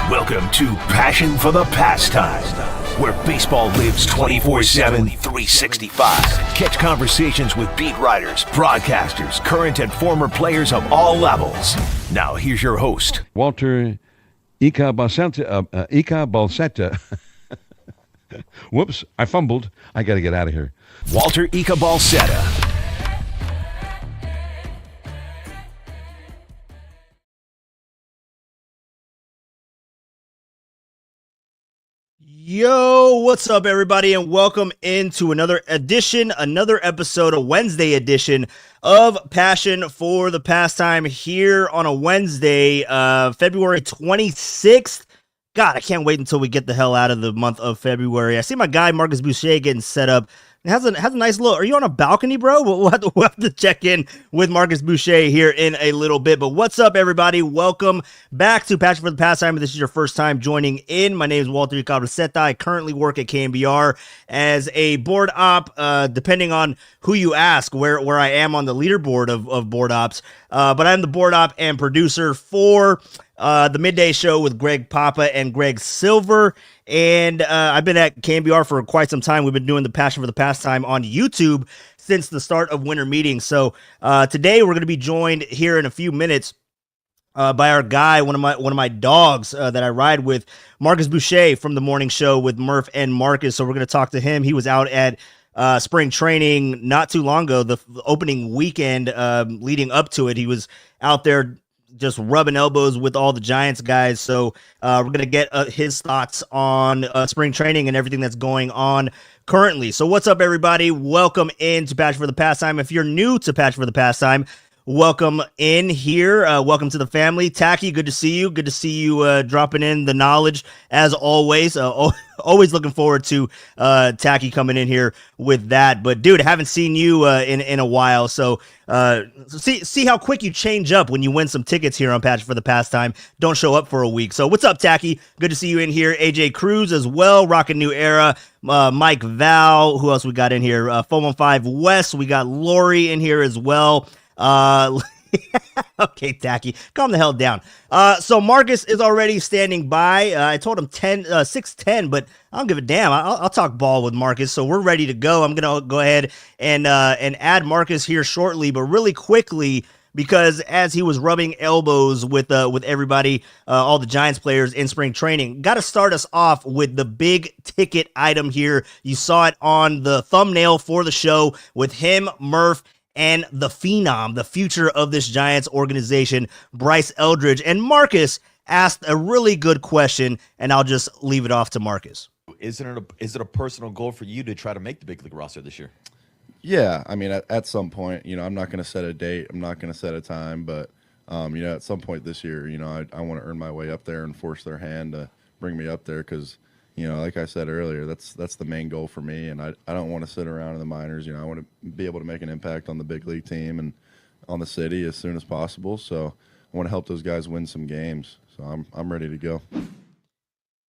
Welcome to Passion for the Pastime, where baseball lives 24/7, 365. Catch conversations with beat writers, broadcasters, current and former players of all levels. Now here's your host, Walter Ika Balsetta. Whoops, I fumbled. I got to get out of here. Walter Ika Balsetta. Yo, what's up, everybody, and welcome into another episode, a Wednesday edition of Passion for the Pastime here on a Wednesday, February 26th. God, I can't wait until we get the hell out of the month of February. I see my guy Markus Boucher getting set up. It has a nice look. Are you on a balcony, bro? We'll have to check in with Markus Boucher here in a little bit. But what's up, everybody? Welcome back to Passion for the Pastime. If this is your first time joining in, my name is Walter Icabaseta. I currently work at KNBR as a board op, depending on who you ask, where I am on the leaderboard of board ops. But I'm the board op and producer for the midday show with Greg Papa and Greg Silver. And I've been at KNBR for quite some time. We've been doing the Passion for the Pastime on YouTube since the start of winter meetings. So today we're going to be joined here in a few minutes by our guy, one of my dogs that I ride with, Markus Boucher from the morning show with Murph and Markus. So we're going to talk to him. He was out at spring training not too long ago, the opening weekend leading up to it. He was out there just rubbing elbows with all the Giants guys. So we're going to get his thoughts on spring training and everything that's going on currently. So what's up, everybody? Welcome into Passion for the Pastime. If you're new to Passion for the Pastime, welcome in here. Welcome to the family. Tacky, good to see you. Good to see you dropping in the knowledge as always. Always looking forward to Tacky coming in here with that. But dude, I haven't seen you in a while. So see how quick you change up when you win some tickets here on Passion for the Pastime. Don't show up for a week. So what's up, Tacky? Good to see you in here. AJ Cruz as well, rocking New Era. Mike Val. Who else we got in here? 415 West. We got Lori in here as well. Okay, Tacky, calm the hell down. So Markus is already standing by. I told him 6:10, but I don't give a damn. I'll talk ball with Markus. So we're ready to go. I'm gonna go ahead and add Markus here shortly, but really quickly, because as he was rubbing elbows with everybody, all the Giants players in spring training, got to start us off with the big ticket item here. You saw it on the thumbnail for the show with him, Murph, and the phenom, the future of this Giants organization, Bryce Eldridge. And Markus asked a really good question, and I'll just leave it off to Markus. Is it a personal goal for you to try to make the big league roster this year? Yeah, I mean, at some point, I'm not going to set a date. I'm not going to set a time, but, at some point this year, I want to earn my way up there and force their hand to bring me up there because, like I said earlier, that's the main goal for me, and I don't want to sit around in the minors. I want to be able to make an impact on the big league team and on the city as soon as possible. So I want to help those guys win some games. So I'm ready to go.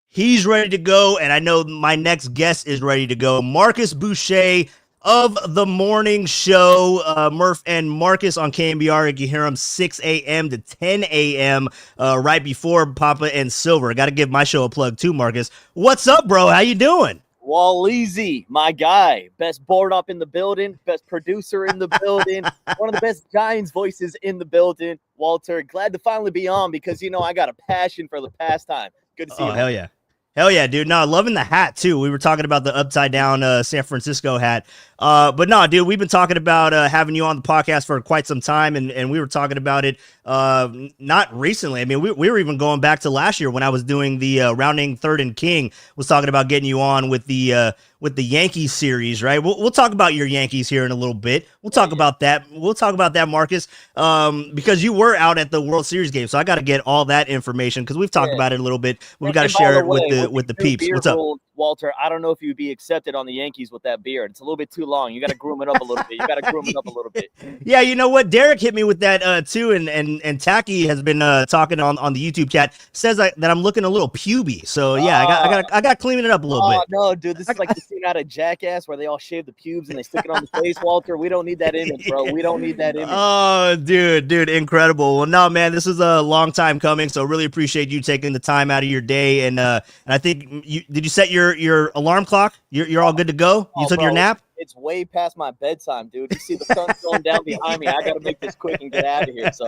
He's ready to go, and I know my next guest is ready to go. Markus Boucher of the morning show, Murph and Markus on KNBR. You can hear him 6 a.m. to 10 a.m. Right before Papa and Silver. Got to give my show a plug too, Markus. What's up, bro? How you doing? Walleezy, my guy. Best board up in the building, best producer in the building, one of the best Giants voices in the building. Walter, glad to finally be on because, I got a passion for the pastime. Good to see you. Oh, hell yeah. Hell yeah, dude. No, loving the hat, too. We were talking about the upside-down San Francisco hat. But no, dude, we've been talking about having you on the podcast for quite some time, and we were talking about it not recently. I mean, we were even going back to last year when I was doing the Rounding Third and King, was talking about getting you on with the Yankees series, right? We'll talk about your Yankees here in a little bit. We'll talk about that. We'll talk about that, Markus, because you were out at the World Series game, so I got to get all that information because we've talked about it a little bit. We've got to share it with the peeps. What's up? Walter, I don't know if you'd be accepted on the Yankees with that beard. It's a little bit too long. You got to groom it up a little bit. Yeah, you know what? Derek hit me with that too, and Tacky has been talking on the YouTube chat. Says that I'm looking a little puby. So yeah, I got to clean it up a little bit. No, dude, this is like the scene out of Jackass where they all shave the pubes and they stick it on the face. Walter, we don't need that image, bro. We don't need that image. Oh, dude, incredible. Well, no, man, this is a long time coming, so really appreciate you taking the time out of your day. And I think did you set your alarm clock? You're all good to go. You took your nap. It's way past my bedtime, dude. You see the sun going down behind me. I got to make this quick and get out of here. So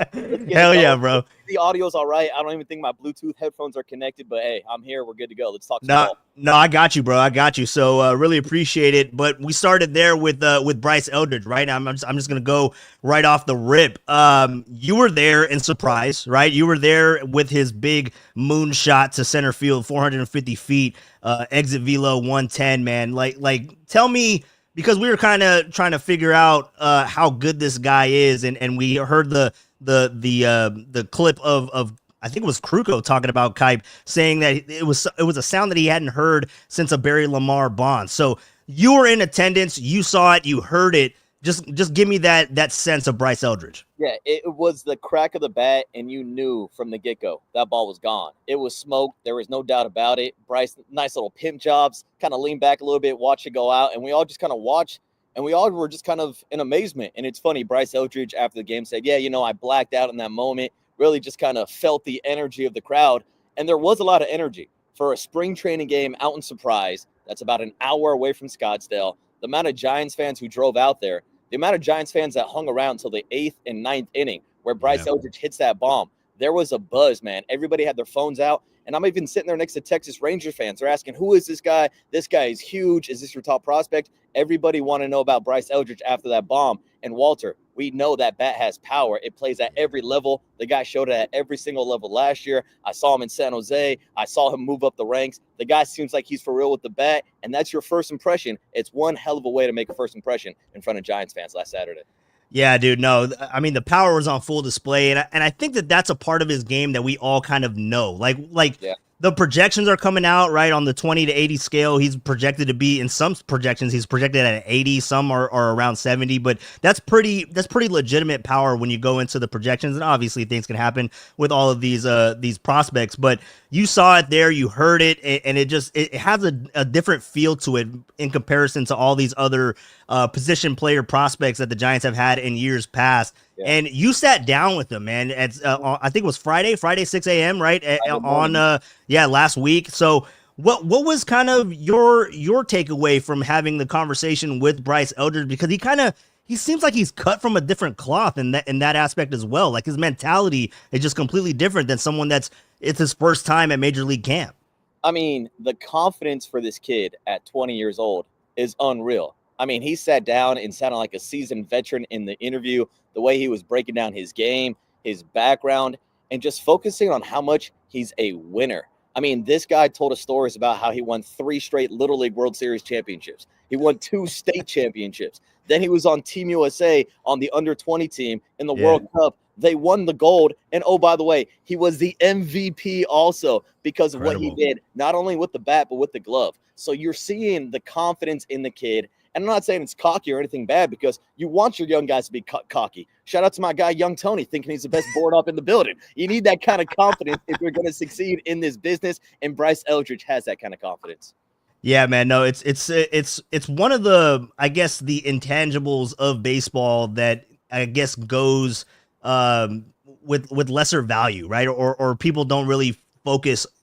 hell yeah, bro. The audio's all right. I don't even think my Bluetooth headphones are connected, but hey, I'm here. We're good to go. Let's talk. No, I got you, bro. I got you. So really appreciate it. But we started there with Bryce Eldridge, right? I'm just gonna go right off the rip. You were there in surprise, right? You were there with his big moonshot to center field, 450 feet, exit velo 110. Man, like tell me. Because we were kind of trying to figure out how good this guy is, and we heard the clip of I think it was Kruko talking about Kipe, saying that it was a sound that he hadn't heard since a Barry Lamar Bond. So you were in attendance, you saw it, you heard it. Just give me that sense of Bryce Eldridge. Yeah, it was the crack of the bat, and you knew from the get-go that ball was gone. It was smoke. There was no doubt about it. Bryce, nice little pimp jobs, kind of leaned back a little bit, watch it go out, and we all just kind of watched, and we all were just kind of in amazement. And it's funny, Bryce Eldridge after the game said, yeah, I blacked out in that moment, really just kind of felt the energy of the crowd, and there was a lot of energy. For a spring training game out in Surprise, that's about an hour away from Scottsdale, the amount of Giants fans who drove out there, the amount of Giants fans that hung around until the 8th and 9th inning where Bryce Eldridge hits that bomb, there was a buzz, man. Everybody had their phones out, and I'm even sitting there next to Texas Rangers fans. They're asking, who is this guy? This guy is huge. Is this your top prospect? Everybody want to know about Bryce Eldridge after that bomb. And Walter, we know that bat has power. It plays at every level. The guy showed it at every single level last year. I saw him in San Jose. I saw him move up the ranks. The guy seems like he's for real with the bat, and that's your first impression. It's one hell of a way to make a first impression in front of Giants fans last Saturday. Yeah, dude, no, I mean, the power was on full display, and I think that's a part of his game that we all kind of know. The projections are coming out, right, on the 20 to 80 scale. He's projected to be, in some projections, he's projected at 80. Some are around 70, but that's pretty legitimate power when you go into the projections. And obviously things can happen with all of these prospects, but you saw it there, you heard it, and it has a different feel to it in comparison to all these other position player prospects that the Giants have had in years past. Yeah. And you sat down with them, man. At I think it was Friday 6 a.m. right last week. So what was kind of your takeaway from having the conversation with Bryce Eldridge, because he seems like he's cut from a different cloth in that aspect as well. Like his mentality is just completely different than someone it's his first time at Major League camp. I mean, the confidence for this kid at 20 years old is unreal. I mean, he sat down and sounded like a seasoned veteran in the interview, the way he was breaking down his game, his background, and just focusing on how much he's a winner. I mean, this guy told us stories about how he won 3 straight Little League World Series championships. He won 2 state championships. Then he was on Team USA on the under-20 team in the World Cup. They won the gold. And, oh, by the way, he was the MVP also because of what he did, not only with the bat, but with the glove. So you're seeing the confidence in the kid. And I'm not saying it's cocky or anything bad, because you want your young guys to be cocky. Shout out to my guy, Young Tony, thinking he's the best board up in the building. You need that kind of confidence if you're going to succeed in this business. And Bryce Eldridge has that kind of confidence. Yeah, man. No, it's one of the, I guess, the intangibles of baseball that I guess goes with lesser value, right? Or people don't really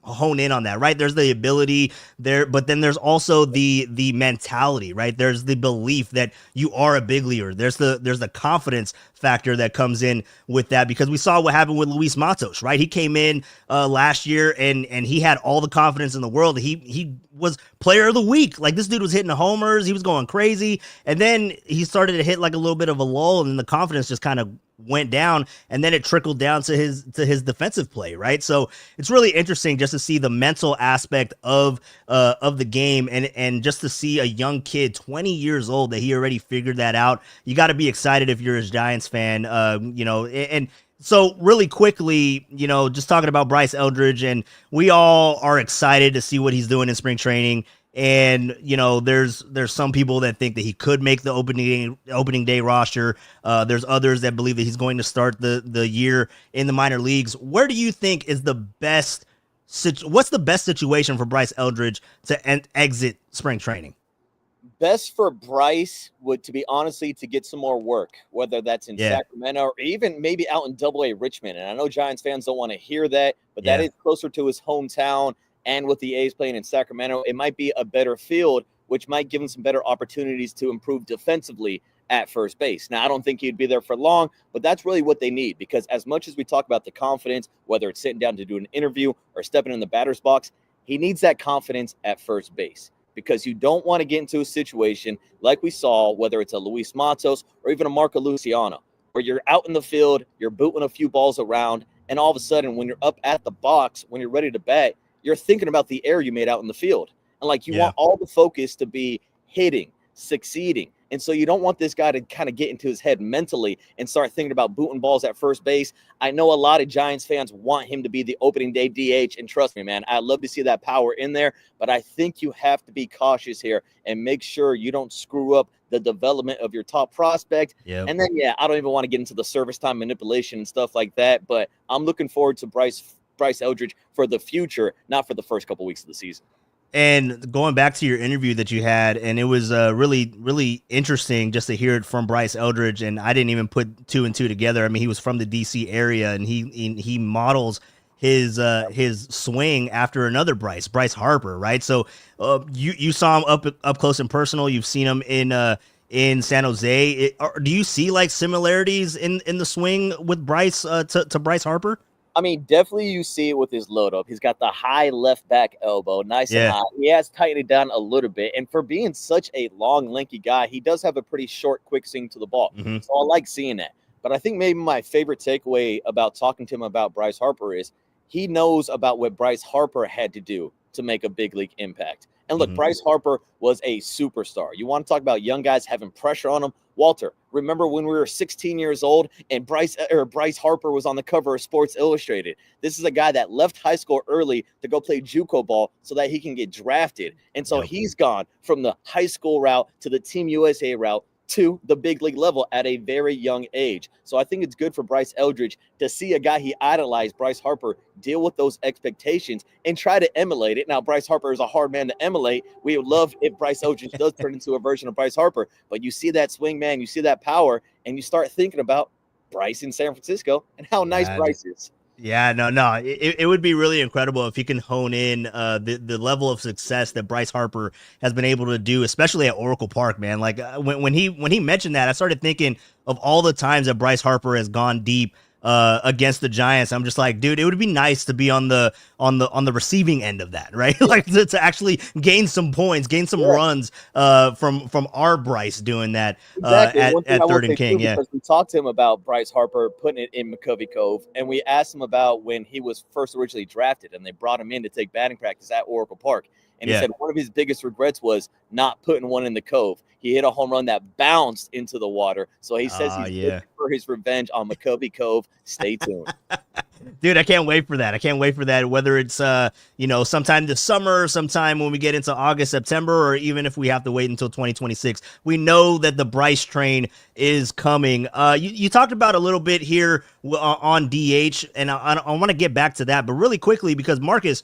hone in on that, right? There's the ability there, but then there's also the mentality, right? There's the belief that you are a big leaguer. There's the confidence factor that comes in with that, because we saw what happened with Luis Matos, right? He came in last year and he had all the confidence in the world. He was player of the week. Like, this dude was hitting homers. He was going crazy. And then he started to hit like a little bit of a lull, and then the confidence just kind of went down, and then it trickled down to his defensive play, right? So it's really interesting just to see the mental aspect of the game, and just to see a young kid, 20 years old, that he already figured that out. You got to be excited if you're a Giants fan, and so really quickly, just talking about Bryce Eldridge, and we all are excited to see what he's doing in spring training. And, there's some people that think that he could make the opening day roster. There's others that believe that he's going to start the year in the minor leagues. Where do you think is the best what's the best situation for Bryce Eldridge to exit spring training? Best for Bryce would, to be honestly, to get some more work, whether that's in Sacramento or even maybe out in Double-A Richmond. And I know Giants fans don't want to hear that, but that is closer to his hometown. And with the A's playing in Sacramento, it might be a better field, which might give him some better opportunities to improve defensively at first base. Now, I don't think he'd be there for long, but that's really what they need, because as much as we talk about the confidence, whether it's sitting down to do an interview or stepping in the batter's box, he needs that confidence at first base. Because you don't want to get into a situation like we saw, whether it's a Luis Matos or even a Marco Luciano, where you're out in the field, you're booting a few balls around, and all of a sudden when you're up at the box, when you're ready to bat, you're thinking about the error you made out in the field. And you want all the focus to be hitting, succeeding. And so you don't want this guy to kind of get into his head mentally and start thinking about booting balls at first base. I know a lot of Giants fans want him to be the opening day DH, and trust me, man, I'd love to see that power in there, but I think you have to be cautious here and make sure you don't screw up the development of your top prospect. And then, I don't even want to get into the service time manipulation and stuff like that, but I'm looking forward to Bryce Eldridge for the future, not for the first couple weeks of the season. And going back to your interview that you had, and it was really, really interesting just to hear it from Bryce Eldridge. And I didn't even put two and two together. I mean, he was from the DC area, and he models his swing after another Bryce Harper, right? So you saw him up close and personal. You've seen him in San Jose. Do you see similarities in the swing with Bryce to Bryce Harper? I mean, definitely you see it with his load up. He's got the high left back elbow, nice and high. He has tightened it down a little bit. And for being such a long, lanky guy, he does have a pretty short, quick swing to the ball. So I like seeing that. But I think maybe my favorite takeaway about talking to him about Bryce Harper is he knows about what Bryce Harper had to do to make a big league impact. And look, Bryce Harper was a superstar. You want to talk about young guys having pressure on them? Walter, remember when we were 16 years old and Bryce Harper was on the cover of Sports Illustrated? This is a guy that left high school early to go play JUCO ball so that he can get drafted. And so he's gone from the high school route to the Team USA route to the big league level at a very young age. So I think it's good for Bryce Eldridge to see a guy he idolized, Bryce Harper, deal with those expectations and try to emulate it. Now, Bryce Harper is a hard man to emulate. We would love if Bryce Eldridge does turn into a version of Bryce Harper, but you see that swing, man, you see that power, and you start thinking about Bryce in San Francisco and how nice Bryce is. Yeah, no. It would be really incredible if he can hone in the level of success that Bryce Harper has been able to do, especially at Oracle Park, man. When he mentioned that, I started thinking of all the times that Bryce Harper has gone deep against the Giants. I'm just like, dude, it would be nice to be on the receiving end of that, right? to actually gain some points, gain some runs from our Bryce doing that at third and king. Because we talked to him about Bryce Harper putting it in McCovey Cove, and we asked him about when he was first originally drafted, and they brought him in to take batting practice at Oracle Park. And he said one of his biggest regrets was not putting one in the Cove. He hit a home run that bounced into the water. So he says he's looking for his revenge on McCovey Cove. Stay tuned. Dude, I can't wait for that. Whether it's, sometime this summer, sometime when we get into August, September, or even if we have to wait until 2026, we know that the Bryce train is coming. You talked about a little bit here on DH, and I want to get back to that, but really quickly, because Marcus,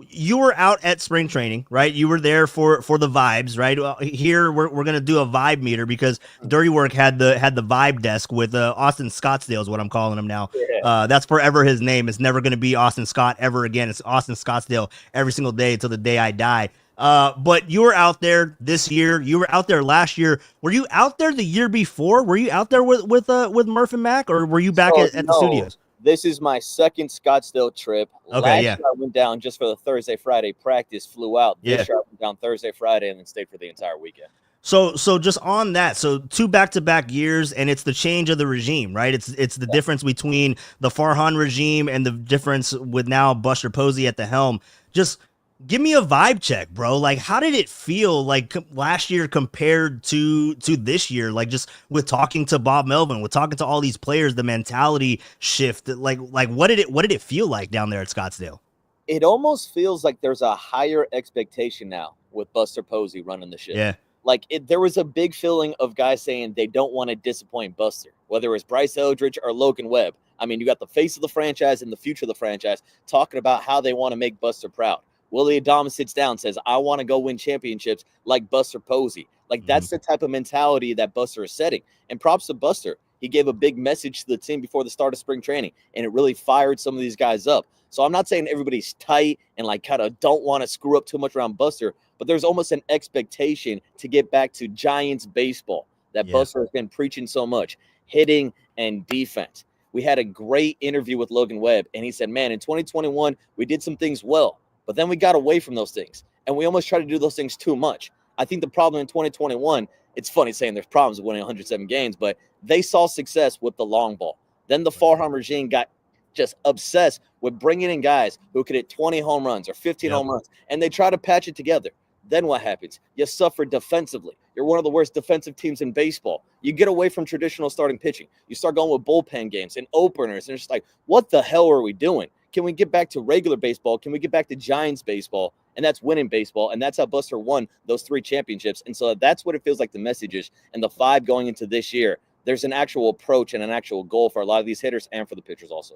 you were out at spring training, right? You were there for the vibes, right? Here we're gonna do a vibe meter because Dirty Work had the vibe desk with Austin Scottsdale is what I'm calling him now. That's forever his name. It's never gonna be Austin Scott ever again. It's Austin Scottsdale every single day until the day I die. But you were out there this year. You were out there last year. Were you out there the year before? Were you out there with Murph and Mac, or were you back at the studios? This is my second Scottsdale trip. Okay, Last year I went down just for the Thursday, Friday practice, flew out. This year I went down Thursday, Friday, and then stayed for the entire weekend. So just on that, so 2 back-to-back years, and it's the change of the regime, right? It's the difference between the Farhan regime and the difference with now Buster Posey at the helm. Just give me a vibe check, bro. How did it feel last year compared to this year? Just with talking to Bob Melvin, with talking to all these players, the mentality shift. What did it feel like down there at Scottsdale? It almost feels like there's a higher expectation now. with Buster Posey running the ship. Yeah. Like, there was a big feeling of guys saying they don't want to disappoint Buster, whether it was Bryce Eldridge or Logan Webb. I mean, you got the face of the franchise and the future of the franchise talking about how they want to make Buster proud. Willy Adames sits down and says, I want to go win championships like Buster Posey. Like, that's the type of mentality that Buster is setting. And props to Buster. He gave a big message to the team before the start of spring training, and it really fired some of these guys up. So I'm not saying everybody's tight and like kind of don't want to screw up too much around Buster, but there's almost an expectation to get back to Giants baseball that Buster has been preaching so much, hitting and defense. We had a great interview with Logan Webb, and he said, man, in 2021, we did some things well, but then we got away from those things, and we almost tried to do those things too much. I think the problem in 2021, it's funny saying there's problems with winning 107 games, but they saw success with the long ball. Then the Farham regime got just obsessed with bringing in guys who could hit 20 home runs or 15 home runs, and they try to patch it together. Then what happens? You suffer defensively. You're one of the worst defensive teams in baseball. You get away from traditional starting pitching. You start going with bullpen games and openers, and it's just like, what the hell are we doing? Can we get back to regular baseball? Can we get back to Giants baseball? And that's winning baseball, and that's how Buster won those 3 championships. And so that's what it feels like the message is. And the 5 going into this year, there's an actual approach and an actual goal for a lot of these hitters and for the pitchers also.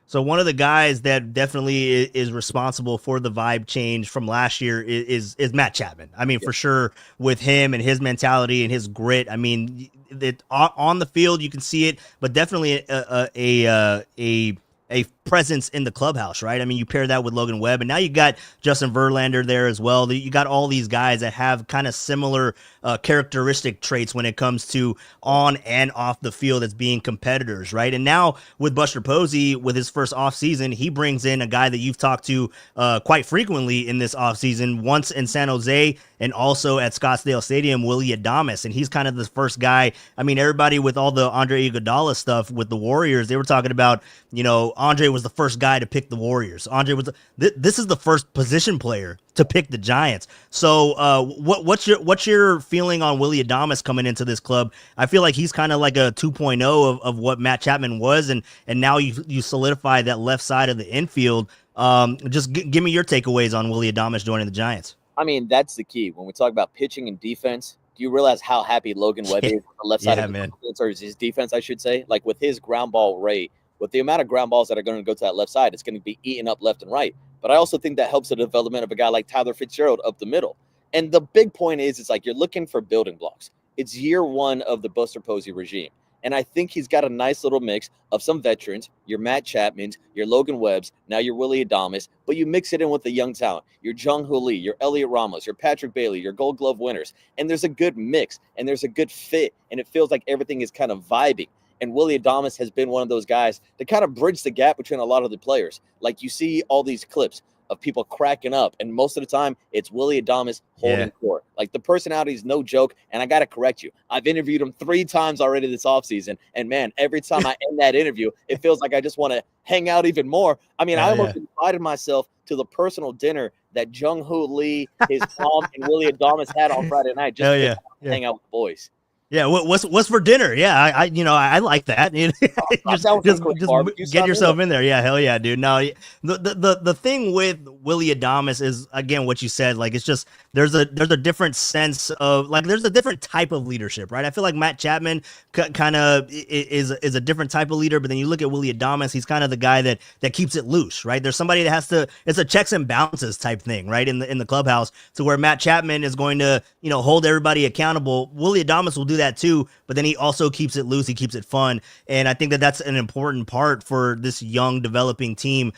So one of the guys that definitely is responsible for the vibe change from last year is Matt Chapman. I mean, for sure, with him and his mentality and his grit. I mean, on the field you can see it, but definitely a presence in the clubhouse, right? I mean, you pair that with Logan Webb, and now you got Justin Verlander there as well. You got all these guys that have kind of similar characteristic traits when it comes to on and off the field as being competitors, right? And now with Buster Posey, with his first offseason, he brings in a guy that you've talked to quite frequently in this offseason, once in San Jose and also at Scottsdale Stadium, Willy Adames. And he's kind of the first guy. I mean, everybody with all the Andre Iguodala stuff with the Warriors, they were talking about, you know, Andre was the first guy to pick the Warriors. Andre was this is the first position player to pick the Giants. So what's your feeling on Willy Adames coming into this club? I feel like he's kind of like a 2.0 of what Matt Chapman was, and now you solidify that left side of the infield. Just give me your takeaways on Willy Adames joining the Giants. I mean, that's the key. When we talk about pitching and defense, do you realize how happy Logan Webb is on the left side of his defense, I should say? Like, with his ground ball rate, with the amount of ground balls that are going to go to that left side, it's going to be eaten up left and right. But I also think that helps the development of a guy like Tyler Fitzgerald up the middle. And the big point is, it's like you're looking for building blocks. It's year 1 of the Buster Posey regime. And I think he's got a nice little mix of some veterans, your Matt Chapmans, your Logan Webbs, now your Willy Adames, but you mix it in with the young talent, your Jung-Hoo Lee, your Elliot Ramos, your Patrick Bailey, your Gold Glove winners. And there's a good mix, and there's a good fit, and it feels like everything is kind of vibing. And Willy Adames has been one of those guys to kind of bridge the gap between a lot of the players. Like, you see all these clips of people cracking up, and most of the time it's Willy Adames holding court. Like, the personality is no joke, and I got to correct you. I've interviewed him 3 times already this offseason, and man, every time I end that interview, it feels like I just want to hang out even more. I mean, I almost invited myself to the personal dinner that Jung-Hoo Lee, his mom, and Willy Adames had on Friday night just to hang out with the boys. Yeah, what's for dinner? Yeah, I like that. just get yourself in there. Yeah, hell yeah, dude. No, the thing with Willy Adames is, again, what you said. Like, it's just there's a different sense of, like, there's a different type of leadership, right? I feel like Matt Chapman kind of is a different type of leader, but then you look at Willy Adames, he's kind of the guy that keeps it loose, right? There's somebody that has to. It's a checks and balances type thing, right? In the clubhouse, to where Matt Chapman is going to hold everybody accountable. Willy Adames will do that too, but then he also keeps it loose, he keeps it fun, and I think that that's an important part for this young developing team,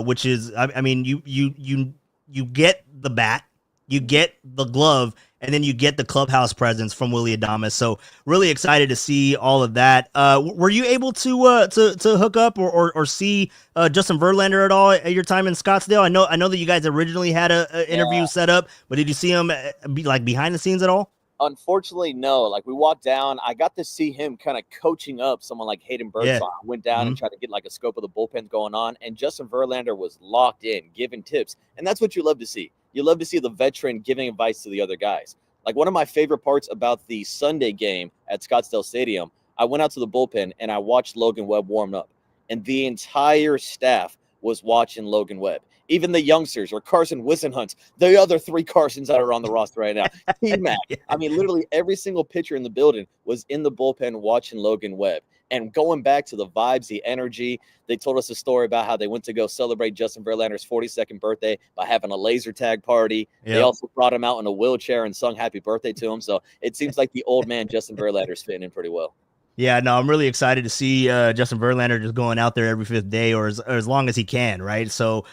which is, I mean, you get the bat, you get the glove, and then you get the clubhouse presence from Willy Adames. So really excited to see all of that. Were you able to hook up or see Justin Verlander at all at your time in Scottsdale? I know that you guys originally had a interview set up, but did you see him behind the scenes at all? Unfortunately, no. Like, we walked down, I got to see him kind of coaching up someone like Hayden Birdsong. I went down and tried to get like a scope of the bullpen going on, and Justin Verlander was locked in, giving tips. And that's what you love to see. You love to see the veteran giving advice to the other guys. Like, one of my favorite parts about the Sunday game at Scottsdale Stadium, I went out to the bullpen and I watched Logan Webb warm up. And the entire staff was watching Logan Webb. Even the youngsters, or Carson Wissenhunt, the other 3 Carsons that are on the roster right now. T-Mac. I mean, literally every single pitcher in the building was in the bullpen watching Logan Webb. And going back to the vibes, the energy, they told us a story about how they went to go celebrate Justin Verlander's 42nd birthday by having a laser tag party. Yep. They also brought him out in a wheelchair and sung happy birthday to him. So it seems like the old man, Justin Verlander's fitting in pretty well. Yeah, no, I'm really excited to see Justin Verlander just going out there every 5th day or as long as he can, right? So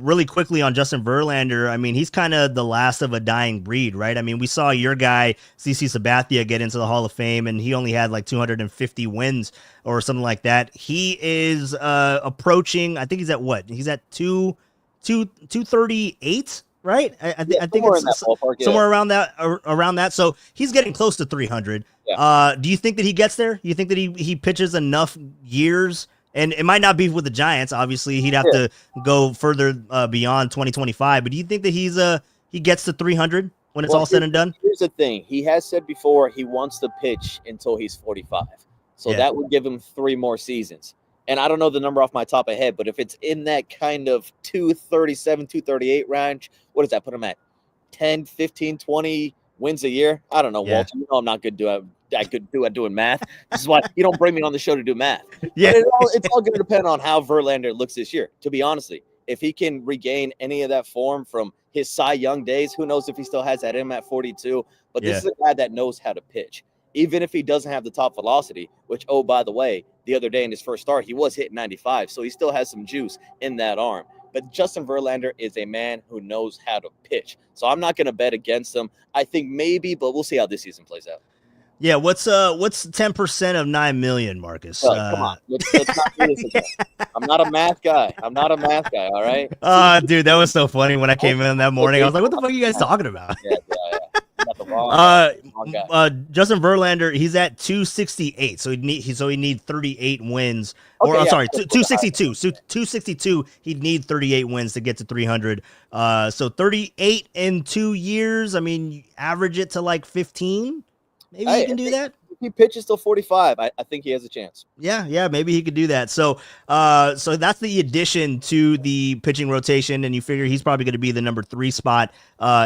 really quickly on Justin Verlander, I mean, he's kind of the last of a dying breed, right? I mean, we saw your guy, CC Sabathia, get into the Hall of Fame, and he only had like 250 wins or something like that. He is approaching, I think he's at what? He's at 238? Right, I think it's somewhere around that. So he's getting close to 300. Yeah. Do you think that he gets there? You think that he pitches enough years? And it might not be with the Giants. Obviously, he'd have to go further beyond 2025. But do you think that he gets to 300 when it's all said and done? Here's the thing: he has said before he wants to pitch until he's 45. So that would give him 3 more seasons. And I don't know the number off my top of head, but if it's in that kind of 237, 238 range, what does that put him at? 10, 15, 20 wins a year? I don't know, Walter. You know I'm not good at doing math. This is why you don't bring me on the show to do math. Yeah. It's all going to depend on how Verlander looks this year, to be honestly. If he can regain any of that form from his Cy Young days, who knows if he still has that in him at 42. But this is a guy that knows how to pitch. Even if he doesn't have the top velocity, which, oh, by the way, the other day in his first start, he was hitting 95. So he still has some juice in that arm. But Justin Verlander is a man who knows how to pitch. So I'm not going to bet against him. I think maybe, but we'll see how this season plays out. Yeah, what's 10% of 9 million, Marcus? Come on, let's not do this again. I'm not a math guy. All right. Dude, that was so funny when I came in that morning. I was like, "What the fuck are you guys talking about?" Yeah. Justin Verlander, he's at 268, so he'd need 38 wins. Or I'm sorry, 262. So 262, he'd need 38 wins to get to 300. So 38 in 2 years. I mean, you average it to like 15. Maybe he can do that. If he pitches till 45, I think he has a chance. Yeah, maybe he could do that. So that's the addition to the pitching rotation, and you figure he's probably going to be the number 3 spot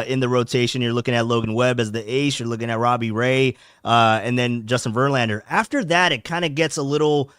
in the rotation. You're looking at Logan Webb as the ace. You're looking at Robbie Ray, and then Justin Verlander. After that, it kind of gets a little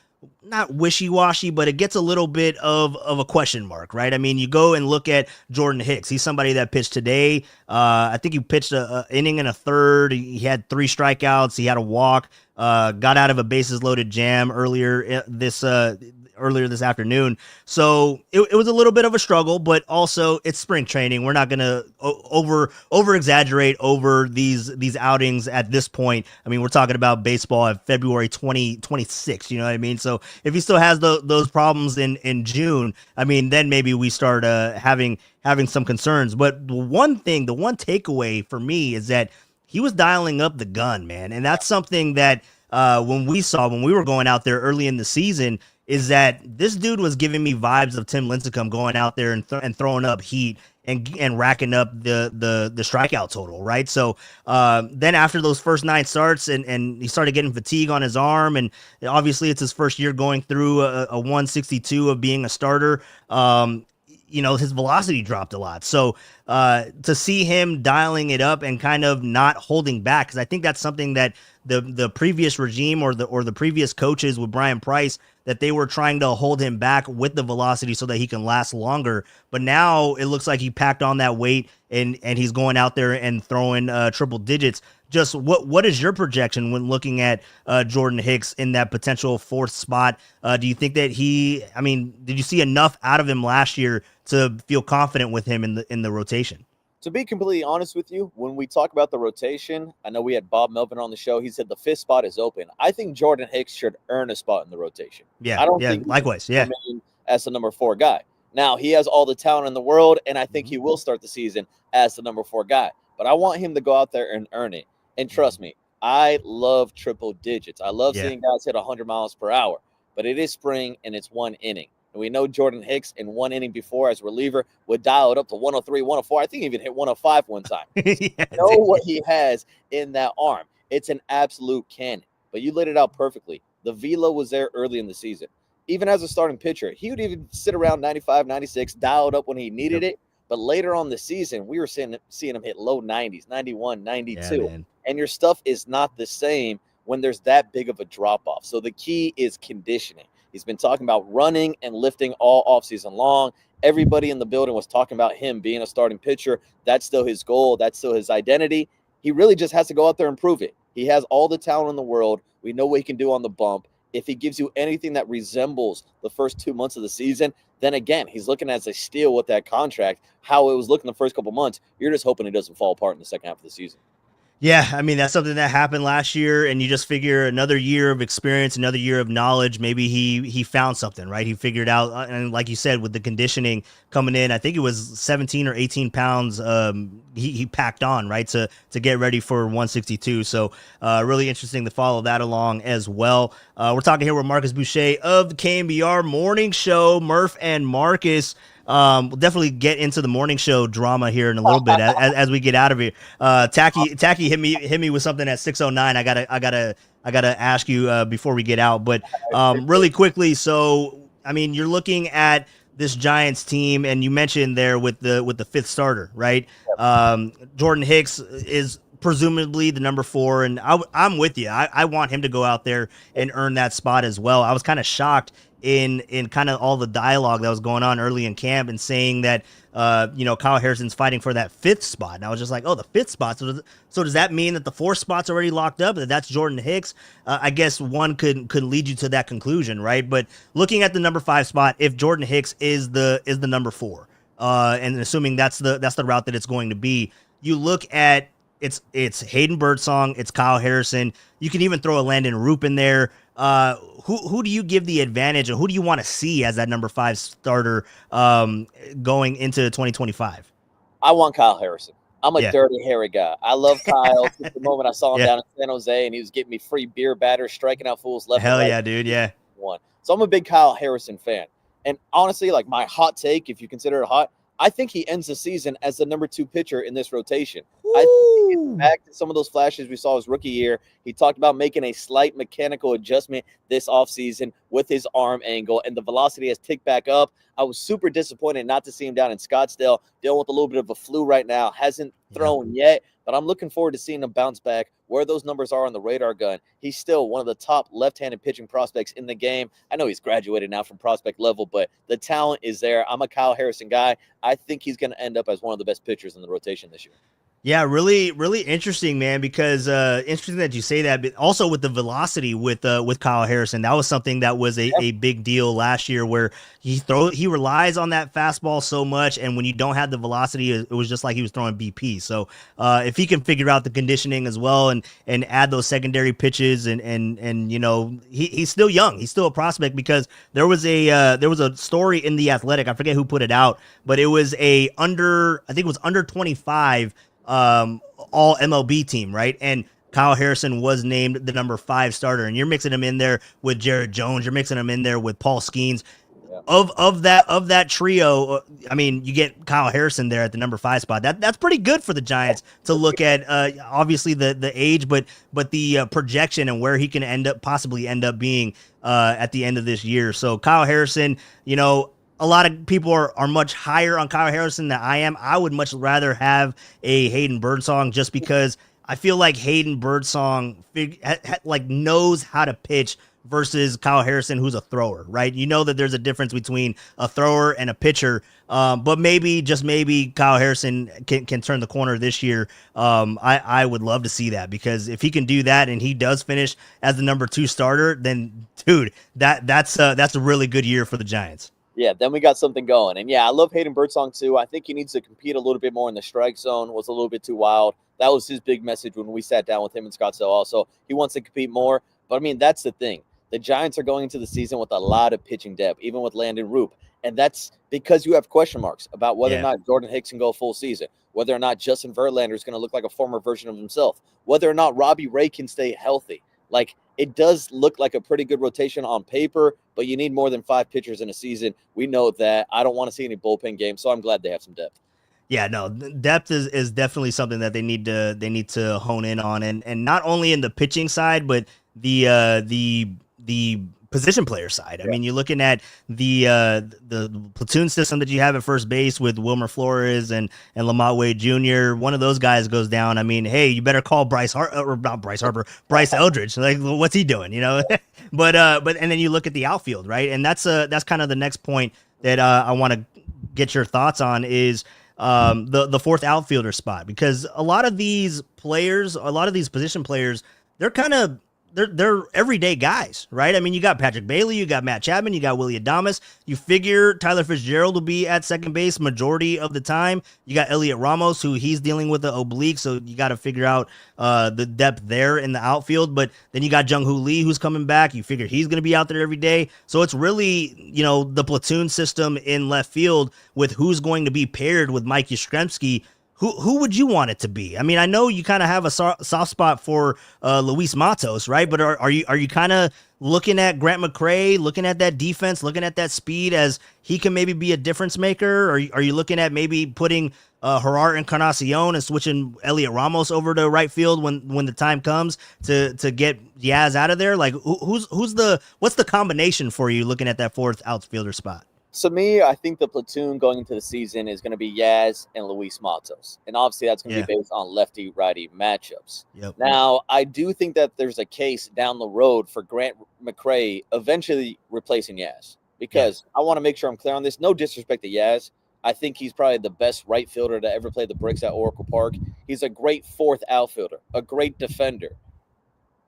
not wishy-washy, but it gets a little bit of a question mark, right? I mean, you go and look at Jordan Hicks. He's somebody that pitched today. I think he pitched an inning and a third. He had 3 strikeouts. He had a walk. Got out of a bases-loaded jam earlier this afternoon. So it was a little bit of a struggle, but also it's spring training. We're not going to over exaggerate over these outings at this point. I mean, we're talking about baseball at February 2026, you know what I mean? So if he still has those problems in June, I mean, then maybe we start having some concerns. But the one takeaway for me is that he was dialing up the gun, man. And that's something that when we were going out there early in the season, is that this dude was giving me vibes of Tim Lincecum going out there and throwing up heat and racking up the strikeout total, right? So then after those first 9 starts and he started getting fatigue on his arm, and obviously it's his first year going through a 162 of being a starter. His velocity dropped a lot. So to see him dialing it up and kind of not holding back, because I think that's something that the previous regime or the previous coaches with Brian Price, that they were trying to hold him back with the velocity so that he can last longer. But now it looks like he packed on that weight and he's going out there and throwing triple digits. Just what is your projection when looking at Jordan Hicks in that potential 4th spot? Do you think that did you see enough out of him last year to feel confident with him in the rotation? To be completely honest with you, when we talk about the rotation, I know we had Bob Melvin on the show. He said the 5th spot is open. I think Jordan Hicks should earn a spot in the rotation. Yeah, I don't think likewise. Yeah, as the number 4 guy. Now he has all the talent in the world, and I think he will start the season as the number 4 guy. But I want him to go out there and earn it. And trust me, I love triple digits. I love seeing guys hit 100 miles per hour. But it is spring, and it's 1 inning. And we know Jordan Hicks in 1 inning before as reliever would dial it up to 103, 104. I think he even hit 105 one time. What he has in that arm. It's an absolute cannon. But you laid it out perfectly. The velo was there early in the season. even as a starting pitcher, he would even sit around 95, 96, dialed up when he needed it. But later on the season, we were seeing him hit low 90s, 91, 92. Yeah, man. And your stuff is not the same when there's that big of a drop-off. So the key is conditioning. He's been talking about running and lifting all offseason long. Everybody in the building was talking about him being a starting pitcher. That's still his goal. That's still his identity. He really just has to go out there and prove it. He has all the talent in the world. We know what he can do on the bump. If he gives you anything that resembles the first 2 months of the season, then again, he's looking as a steal with that contract. How it was looking the first couple months, you're just hoping it doesn't fall apart in the second half of the season. Yeah, I mean, that's something that happened last year, and you just figure another year of experience, another year of knowledge. Maybe he found something, right? He figured out, and like you said, with the conditioning coming in, I think it was 17 or 18 pounds he packed on, right, to get ready for 162. So really interesting to follow that along as well. We're talking here with Markus Boucher of the KNBR Morning Show, Murph and Markus. We'll definitely get into the morning show drama here in a little bit as we get out of here. Tacky hit me with something at 6:09. I gotta ask you before we get out, but really quickly. So I mean, you're looking at this Giants team, and you mentioned there with the fifth starter, right? Jordan Hicks is presumably the number 4, and I'm with you. I want him to go out there and earn that spot as well. I was kind of shocked in kind of all the dialogue that was going on early in camp and saying that Kyle Harrison's fighting for that 5th spot, and I was just like, oh, the 5th spot. So does that mean that the 4th spot's already locked up? That's Jordan Hicks? I guess one could lead you to that conclusion, right? But looking at the number 5 spot, if Jordan Hicks is the number 4, and assuming that's the route that it's going to be, you look at it's Hayden Birdsong, it's Kyle Harrison. You can even throw a Landon Roop in there. Who do you give the advantage, and who do you want to see as that number 5 starter going into 2025? I want Kyle Harrison. I'm a dirty, hairy guy. I love Kyle. Since the moment I saw him down in San Jose, and he was getting me free beer batters, striking out fools left and right. Hell yeah, dude, yeah. So I'm a big Kyle Harrison fan. And honestly, like my hot take, if you consider it hot, I think he ends the season as the number 2 pitcher in this rotation. Ooh. I think he gets back to some of those flashes we saw his rookie year. He talked about making a slight mechanical adjustment this offseason with his arm angle, and the velocity has ticked back up. I was super disappointed not to see him down in Scottsdale, dealing with a little bit of a flu right now. Hasn't thrown yet, but I'm looking forward to seeing him bounce back where those numbers are on the radar gun. He's still one of the top left-handed pitching prospects in the game. I know he's graduated now from prospect level, but the talent is there. I'm a Kyle Harrison guy. I think he's going to end up as one of the best pitchers in the rotation this year. Yeah, really, really interesting, man, because interesting that you say that, but also with the velocity with Kyle Harrison, that was something that was a big deal last year, where he relies on that fastball so much, and when you don't have the velocity, it was just like he was throwing BP. So if he can figure out the conditioning as well and add those secondary pitches, and he's still young, he's still a prospect, because there was a story in The Athletic, I forget who put it out, but it was under 25 all MLB team, right? And Kyle Harrison was named the number 5 starter, and you're mixing him in there with Jared Jones, you're mixing him in there with Paul Skeens. Of that trio, I mean, you get Kyle Harrison there at the number 5 spot. That's pretty good for the Giants to look at. Obviously the age, but the projection and where he can possibly end up being at the end of this year. So Kyle Harrison, a lot of people are much higher on Kyle Harrison than I am. I would much rather have a Hayden Birdsong, just because I feel like Hayden Birdsong knows how to pitch versus Kyle Harrison, who's a thrower, right? You know that there's a difference between a thrower and a pitcher, but maybe, just maybe, Kyle Harrison can turn the corner this year. I would love to see that, because if he can do that and he does finish as the number 2 starter, then, dude, that's a really good year for the Giants. Yeah, then we got something going. And yeah, I love Hayden Birdsong too. I think he needs to compete a little bit more in the strike zone. Was a little bit too wild. That was his big message when we sat down with him in Scottsdale also. He wants to compete more. But, I mean, that's the thing. The Giants are going into the season with a lot of pitching depth, even with Landon Roop. And that's because you have question marks about whether or not Jordan Hicks can go full season, whether or not Justin Verlander is going to look like a former version of himself, whether or not Robbie Ray can stay healthy. Like, it does look like a pretty good rotation on paper, but you need more than 5 pitchers in a season. We know that. I don't want to see any bullpen games, so I'm glad they have some depth. Yeah, no, depth is definitely something that they need to hone in on, and not only in the pitching side, but the position player side. I mean, you're looking at the platoon system that you have at first base with Wilmer Flores and Lamont Wade Jr. One of those guys goes down. I mean, hey, you better call Bryce Eldridge. Like, what's he doing? You know, but and then you look at the outfield, right? And that's kind of the next point that I want to get your thoughts on is the fourth outfielder spot, because a lot of these players, a lot of these position players, they're everyday guys, right? I mean, you got Patrick Bailey, you got Matt Chapman, you got Willy Adames. You figure Tyler Fitzgerald will be at second base majority of the time. You got Elliot Ramos, who he's dealing with the oblique, so you got to figure out the depth there in the outfield. But then you got Jung-Hoo Lee, who's coming back. You figure he's going to be out there every day. So it's really, the platoon system in left field with who's going to be paired with Mike Yastrzemski. Who would you want it to be? I mean, I know you kind of have a soft spot for Luis Matos, right? But are you kind of looking at Grant McCray, looking at that defense, looking at that speed as he can maybe be a difference maker? Or are you looking at maybe putting Gerard Encarnacion and switching Elliot Ramos over to right field when the time comes to get Yaz out of there? Like, what's the combination for you looking at that fourth outfielder spot? So me, I think the platoon going into the season is going to be Yaz and Luis Matos. And obviously that's going to be based on lefty-righty matchups. Yep. Now, I do think that there's a case down the road for Grant McCray eventually replacing Yaz. Because I want to make sure I'm clear on this. No disrespect to Yaz. I think he's probably the best right fielder to ever play the bricks at Oracle Park. He's a great fourth outfielder, a great defender.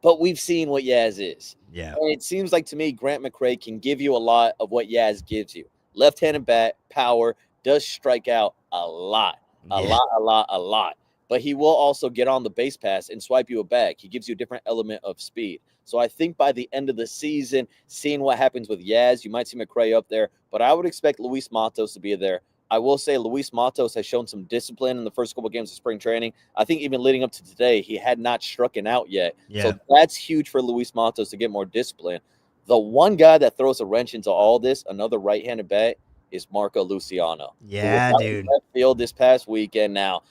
But we've seen what Yaz is. Yeah. And it seems like to me, Grant McCray can give you a lot of what Yaz gives you. Left-handed bat, power, does strike out a lot. A lot. But he will also get on the base pass and swipe you a bag. He gives you a different element of speed. So I think by the end of the season, seeing what happens with Yaz, you might see McCray up there. But I would expect Luis Matos to be there. I will say Luis Matos has shown some discipline in the first couple of games of spring training. I think even leading up to today, he had not struck out yet. Yeah. So that's huge for Luis Matos to get more discipline. The one guy that throws a wrench into all this, another right-handed bat, is Marco Luciano. Yeah, dude. Left field this past weekend. Now,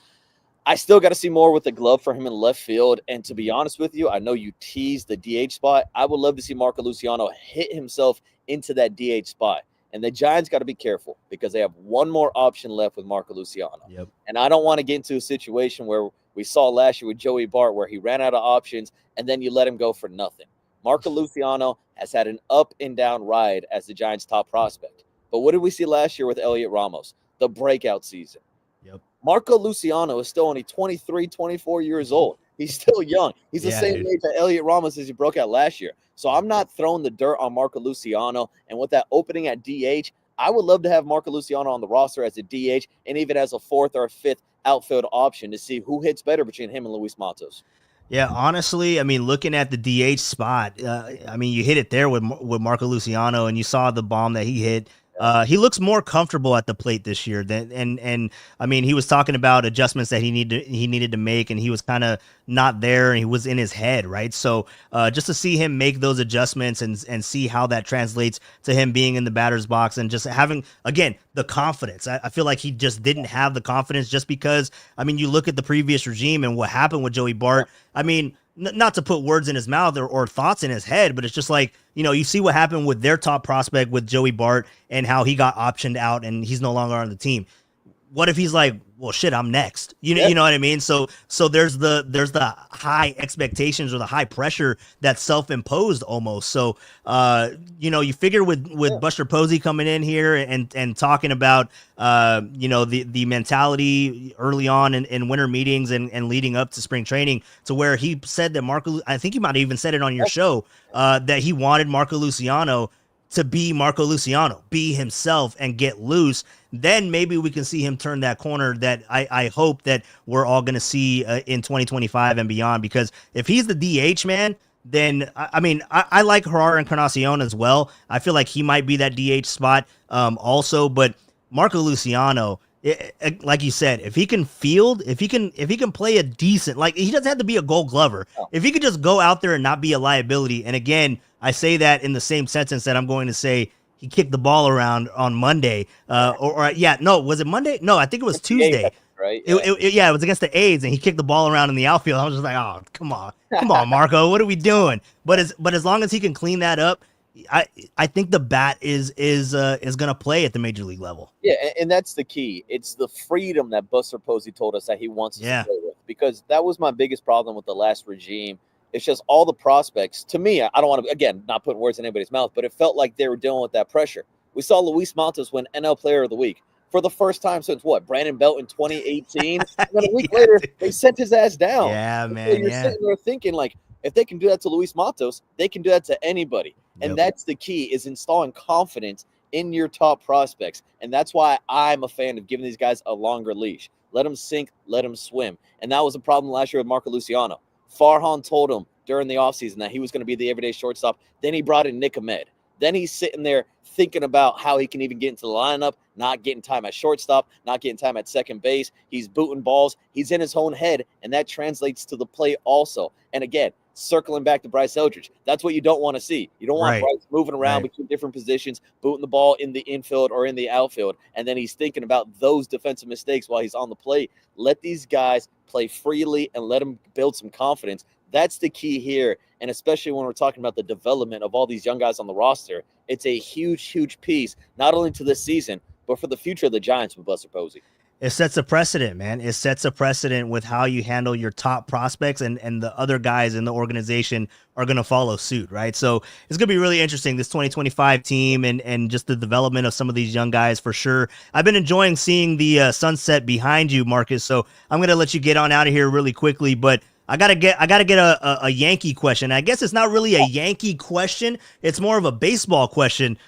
I still got to see more with the glove for him in left field. And to be honest with you, I know you teased the DH spot. I would love to see Marco Luciano hit himself into that DH spot. And the Giants got to be careful because they have one more option left with Marco Luciano. Yep. And I don't want to get into a situation where we saw last year with Joey Bart where he ran out of options and then you let him go for nothing. Marco Luciano has had an up and down ride as the Giants' top prospect. But what did we see last year with Elliot Ramos? The breakout season. Yep. Marco Luciano is still only 23, 24 years old. He's still young. He's the same age that Elliot Ramos as he broke out last year. So I'm not throwing the dirt on Marco Luciano. And with that opening at DH, I would love to have Marco Luciano on the roster as a DH and even as a fourth or a fifth outfield option to see who hits better between him and Luis Matos. Yeah, honestly, I mean, looking at the DH spot, I mean, you hit it there with Marco Luciano, and you saw the bomb that he hit. He looks more comfortable at the plate this year and I mean, he was talking about adjustments that he needed to make, and he was kind of not there, and he was in his head, right? So just to see him make those adjustments and see how that translates to him being in the batter's box and just having, again, the confidence. I feel like he just didn't have the confidence just because, I mean, you look at the previous regime and what happened with Joey Bart. I mean, not to put words in his mouth or thoughts in his head, but it's just like, you see what happened with their top prospect with Joey Bart and how he got optioned out and he's no longer on the team. What if he's like, well, shit, I'm next. You know what I mean? So there's the high expectations or the high pressure that's self-imposed almost. So, you figure with Buster Posey coming in here and talking about, the mentality early on in winter meetings and leading up to spring training, to where he said that I think you might have even said it on your show, that he wanted Marco Luciano to be Marco Luciano, be himself and get loose. Then maybe we can see him turn that corner that I hope that we're all going to see in 2025 and beyond. Because if he's the DH, man, then I like Gerard Encarnacion as well. I feel like he might be that DH spot also. But Marco Luciano, like you said, if he can field, if he can play a decent, like, he doesn't have to be a Gold Glover. If he could just go out there and not be a liability. And again, I say that in the same sentence that I'm going to say he kicked the ball around on Monday. Was it Monday? No, I think it was Tuesday. Right? It was against the A's, and he kicked the ball around in the outfield. I was just like, oh, come on, Marco, what are we doing? But as long as he can clean that up I think the bat is gonna play at the major league level. Yeah, and that's the key. It's the freedom that Buster Posey told us that he wants us to play with, because that was my biggest problem with the last regime. It's just all the prospects. To me, I don't want to, again, not put words in anybody's mouth, but it felt like they were dealing with that pressure. We saw Luis Matos win NL Player of the Week for the first time since Brandon Belt in 2018. And then a week later, they sent his ass down. Yeah, man. So you're sitting there thinking, like, if they can do that to Luis Matos, they can do that to anybody. And that's the key, is installing confidence in your top prospects. And that's why I'm a fan of giving these guys a longer leash. Let them sink, let them swim. And that was a problem last year with Marco Luciano. Farhan told him during the offseason that he was going to be the everyday shortstop. Then he brought in Nick Ahmed. Then he's sitting there thinking about how he can even get into the lineup, not getting time at shortstop, not getting time at second base. He's booting balls. He's in his own head, and that translates to the plate also. And again, circling back to Bryce Eldridge, that's what you don't want to see. You don't want Bryce moving around between different positions, booting the ball in the infield or in the outfield, and then he's thinking about those defensive mistakes while he's on the plate. Let these guys play freely and let them build some confidence. That's the key here, and especially when we're talking about the development of all these young guys on the roster, it's a huge, huge piece, not only to this season, but for the future of the Giants with Buster Posey. It sets a precedent, man. It sets a precedent with how you handle your top prospects, and the other guys in the organization are going to follow suit, right? So it's going to be really interesting, this 2025 team and just the development of some of these young guys for sure. I've been enjoying seeing the sunset behind you, Marcus, so I'm going to let you get on out of here really quickly, but I gotta get a Yankee question. I guess it's not really a Yankee question. It's more of a baseball question.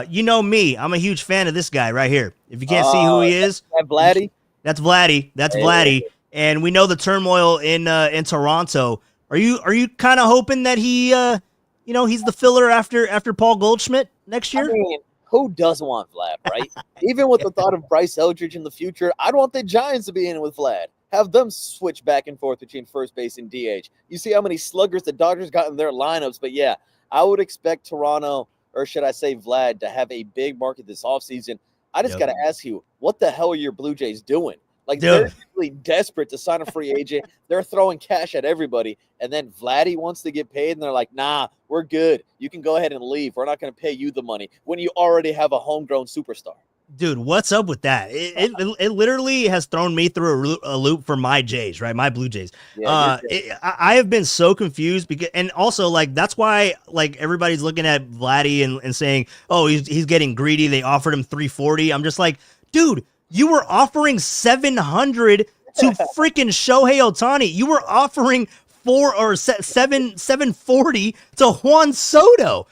You know me. I'm a huge fan of this guy right here. If you can't see who he is, that Vladdy? That's Vladdy. That's Vladdy. And we know the turmoil in Toronto. Are you kind of hoping that he he's the filler after Paul Goldschmidt next year? I mean, who doesn't want Vlad, right? Even with the thought of Bryce Eldridge in the future, I'd want the Giants to be in with Vlad. Have them switch back and forth between first base and DH. You see how many sluggers the Dodgers got in their lineups. But yeah, I would expect Toronto, or should I say Vlad, to have a big market this offseason. I just got to ask you, what the hell are your Blue Jays doing? Like, they're really desperate to sign a free agent. They're throwing cash at everybody. And then Vladdy wants to get paid, and they're like, nah, we're good. You can go ahead and leave. We're not going to pay you the money when you already have a homegrown superstar. Dude, what's up with that? It literally has thrown me through a loop for my Jays, right? My Blue Jays. Yeah, I have been so confused because, and also like that's why like everybody's looking at Vladdy and saying, oh, he's getting greedy. They offered him $340. I'm just like, dude, you were offering $700 to freaking Shohei Ohtani. You were offering $740 to Juan Soto,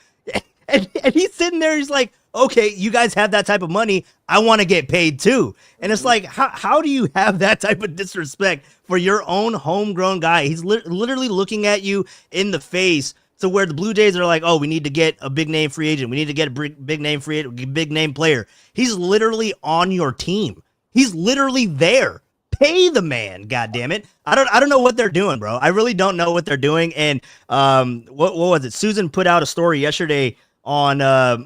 and he's sitting there. He's like, okay, you guys have that type of money. I want to get paid too. And it's like, how do you have that type of disrespect for your own homegrown guy? He's literally looking at you in the face to where the Blue Jays are like, oh, we need to get a big name free agent. We need to get a big name free agent, big name player. He's literally on your team. He's literally there. Pay the man, goddammit. I don't know what they're doing, bro. I really don't know what they're doing. And what was it? Susan put out a story yesterday on I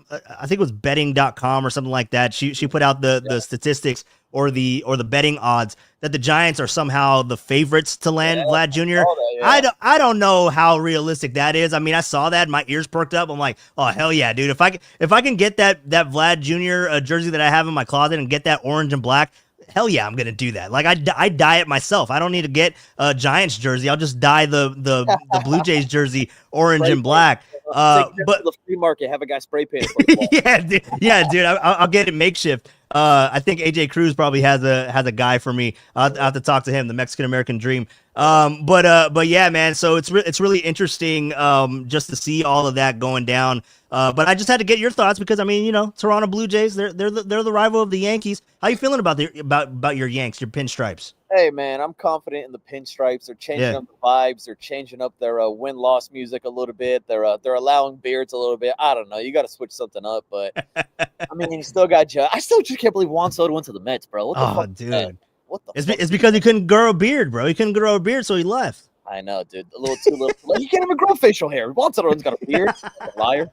think it was betting.com or something like that. She put out the statistics or the betting odds that the Giants are somehow the favorites to land Vlad Jr. I don't know how realistic that is. I mean, I saw that, my ears perked up. I'm like, oh hell yeah, dude. If I can get that Vlad Jr. Jersey that I have in my closet and get that orange and black, hell yeah, I'm gonna do that. Like I dye it myself. I don't need to get a Giants jersey. I'll just dye the Blue Jays jersey orange and black. But the flea market, have a guy spray paint. yeah, dude. I'll get it makeshift. I think AJ Cruz probably has a guy for me. I'll have to talk to him, the Mexican American Dream. But yeah, man. So it's really interesting just to see all of that going down. But I just had to get your thoughts because I mean, you know, Toronto Blue Jays, they're the rival of the Yankees. How you feeling about your Yanks, your pinstripes? Hey man, I'm confident in the pinstripes. They're changing up the vibes. They're changing up their win-loss music a little bit. They're allowing beards a little bit. I don't know. You got to switch something up, but I mean, you still got I still just can't believe Juan Soto went to the Mets, bro. What the fuck, dude? Man? What the? It's because he couldn't grow a beard, bro. He couldn't grow a beard, so he left. I know, dude. A little too little. You can't even grow facial hair. Juan Soto's got a beard. A liar.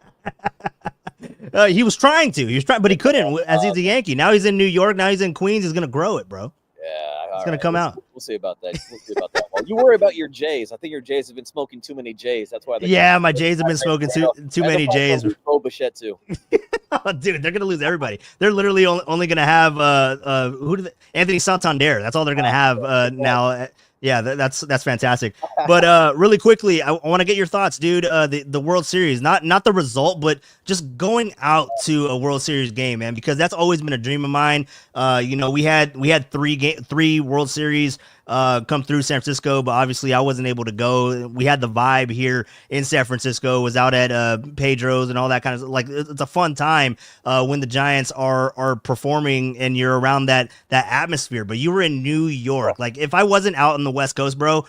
He was trying to. But he couldn't. As he's a Yankee. Now he's in New York. Now he's in Queens. He's gonna grow it, bro. Yeah, it's gonna come out. We'll see about that. We'll see about that. baseball. You worry about your Jays. I think your Jays have been smoking too many Jays. That's why. Yeah, my Jays have been smoking too many Jays. Boucher too. Oh, dude, they're gonna lose everybody. They're literally only gonna have Anthony Santander. That's all they're gonna have now. Yeah, that's fantastic. But really quickly, I want to get your thoughts, dude. The World Series, not the result, but just going out to a World Series game, man, because that's always been a dream of mine. We had three World Series come through San Francisco, but obviously I wasn't able to go. We had the vibe here in San Francisco, was out at Pedro's and all that kind of, like, it's a fun time when the Giants are performing and you're around that atmosphere. But you were in New York. Like, if I wasn't out on the West Coast, bro,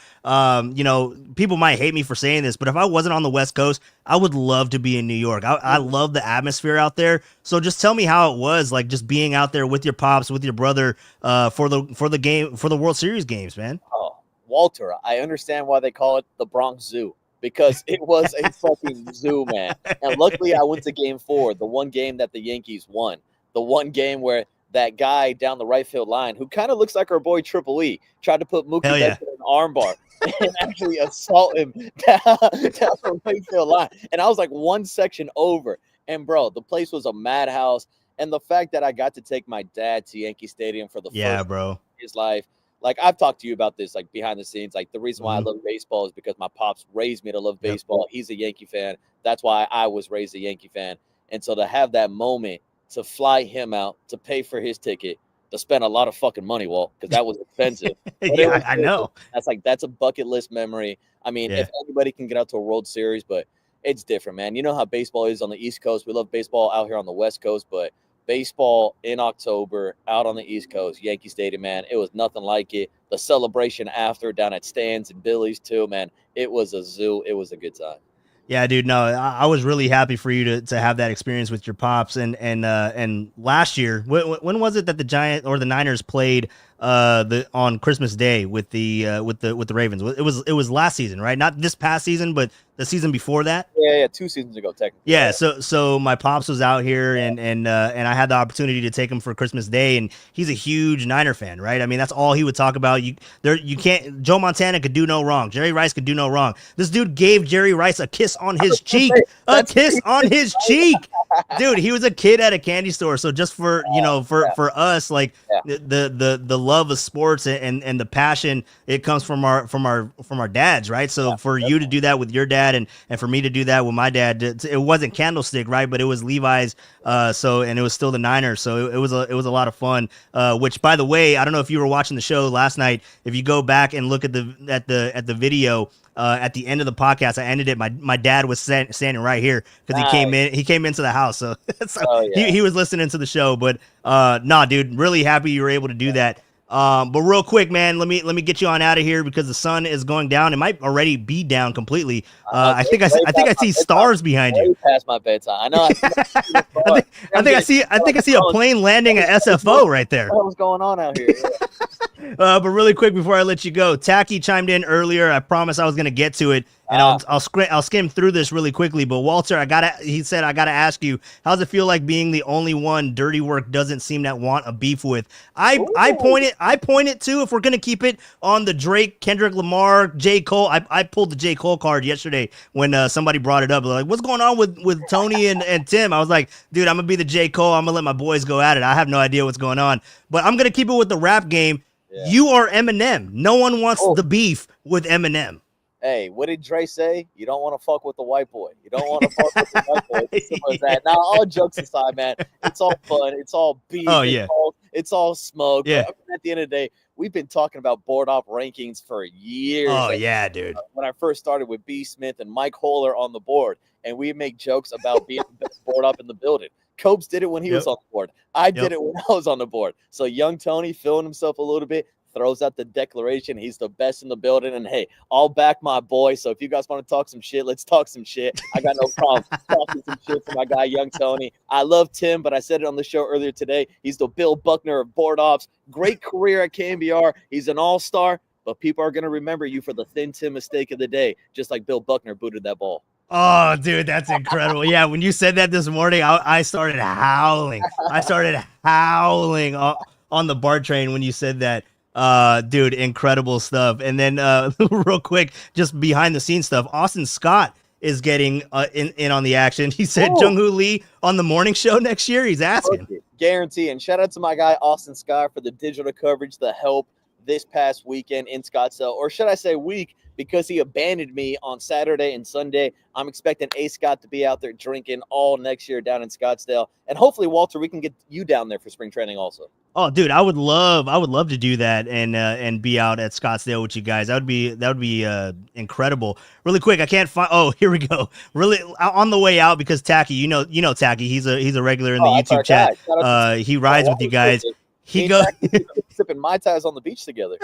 people might hate me for saying this, but if I wasn't on the West Coast, I would love to be in New York. I love the atmosphere out there. So just tell me how it was, like, just being out there with your pops, with your brother, for the World Series games, man. Oh, Walter, I understand why they call it the Bronx Zoo, because it was a fucking zoo, man. And luckily I went to Game 4, the one game that the Yankees won, the one game where that guy down the right field line, who kind of looks like our boy Triple E, tried to put Mookie Betts in an armbar and actually assault him down the right field line. And I was like one section over. And, bro, the place was a madhouse. And the fact that I got to take my dad to Yankee Stadium for the first time in his life, like, I've talked to you about this, like, behind the scenes. Like, the reason why I love baseball is because my pops raised me to love baseball. He's a Yankee fan. That's why I was raised a Yankee fan. And so to have that moment, to fly him out, to pay for his ticket, to spend a lot of fucking money, Walt, because that was expensive. Yeah, I know. That's a bucket list memory. I mean, if anybody can get out to a World Series, but it's different, man. You know how baseball is on the East Coast. We love baseball out here on the West Coast, but baseball in October out on the East Coast, Yankee Stadium, man, it was nothing like it. The celebration after down at Stan's and Billy's too, man, it was a zoo. It was a good time. Yeah, dude. No, I was really happy for you to have that experience with your pops. And last year, when was it that the Giants or the Niners played on Christmas Day with the Ravens? It was last season, right? Not this past season, but the season before that. Yeah, 2 seasons ago, technically. Yeah, so my pops was out here, and I had the opportunity to take him for Christmas Day, and he's a huge Niner fan, right? I mean, that's all he would talk about. You can't. Joe Montana could do no wrong. Jerry Rice could do no wrong. This dude gave Jerry Rice a kiss on his cheek, on his cheek, dude. He was a kid at a candy store, so just for for us, like the love of sports and the passion, it comes from our dads, right? So for you to do that with your dad and for me to do that with my dad, it wasn't Candlestick, right? But it was Levi's, and it was still the Niners, so it was a lot of fun. Which, by the way, I don't know if you were watching the show last night. If you go back and look at the video. At the end of the podcast, I ended it. My dad was standing right here because he came into the house, so he was listening to the show. But dude, really happy you were able to do that. But real quick, man, let me get you on out of here because the sun is going down. It might already be down completely. I think I see stars behind you. Past my bedtime. I know. I think I see a plane landing at SFO right there. What's going on out here? But really quick before I let you go, Tacky chimed in earlier. I promised I was going to get to it, and I'll skim through this really quickly. But Walter, he said I gotta ask you, how's it feel like being the only one Dirty Work doesn't seem to want a beef with? I pointed to, if we're gonna keep it on the Drake, Kendrick Lamar, J. Cole. I pulled the J. Cole card yesterday when somebody brought it up. They're like, what's going on with Tony and Tim? I was like, dude, I'm gonna be the J. Cole. I'm gonna let my boys go at it. I have no idea what's going on, but I'm gonna keep it with the rap game. Yeah. You are Eminem. No one wants the beef with Eminem. Hey, what did Dre say? You don't want to fuck with the white boy. You don't want to fuck with the white boy. It's simple as that. Now, all jokes aside, man, it's all fun. It's all beef. Oh, yeah. It's all smoke. Yeah. But at the end of the day, we've been talking about board op rankings for years. Oh, yeah, dude. When I first started with B. Smith and Mike Holler on the board, and we make jokes about being the best board op in the building. Copes did it when he was on the board. I did it when I was on the board. So young Tony, feeling himself a little bit, throws out the declaration. He's the best in the building. And, hey, I'll back my boy. So if you guys want to talk some shit, let's talk some shit. I got no problem talking some shit to my guy, young Tony. I love Tim, but I said it on the show earlier today. He's the Bill Buckner of board ops. Great career at KNBR. He's an all-star, but people are going to remember you for the Thin Tim mistake of the day, just like Bill Buckner booted that ball. Oh, dude, that's incredible. Yeah, when you said that this morning, I started howling. I started howling on the BART train when you said that. Dude, incredible stuff. And then real quick, just behind the scenes stuff, Austin Scott is getting in on the action. He said Jung-Hoo Lee on the morning show next year. He's asking. Guarantee. And shout out to my guy, Austin Scott, for the digital coverage, the help this past weekend in Scottsdale, or should I say week, because he abandoned me on Saturday and Sunday. I'm expecting A. Scott to be out there drinking all next year down in Scottsdale. And hopefully, Walter, we can get you down there for spring training also. Oh, dude, I would love to do that and be out at Scottsdale with you guys. That would be incredible. Really quick, I can't find. Oh, here we go. Really on the way out, because Tacky, you know Tacky, he's a regular in the YouTube chat. He rides with you guys. He goes sipping Mai Tais on the beach together.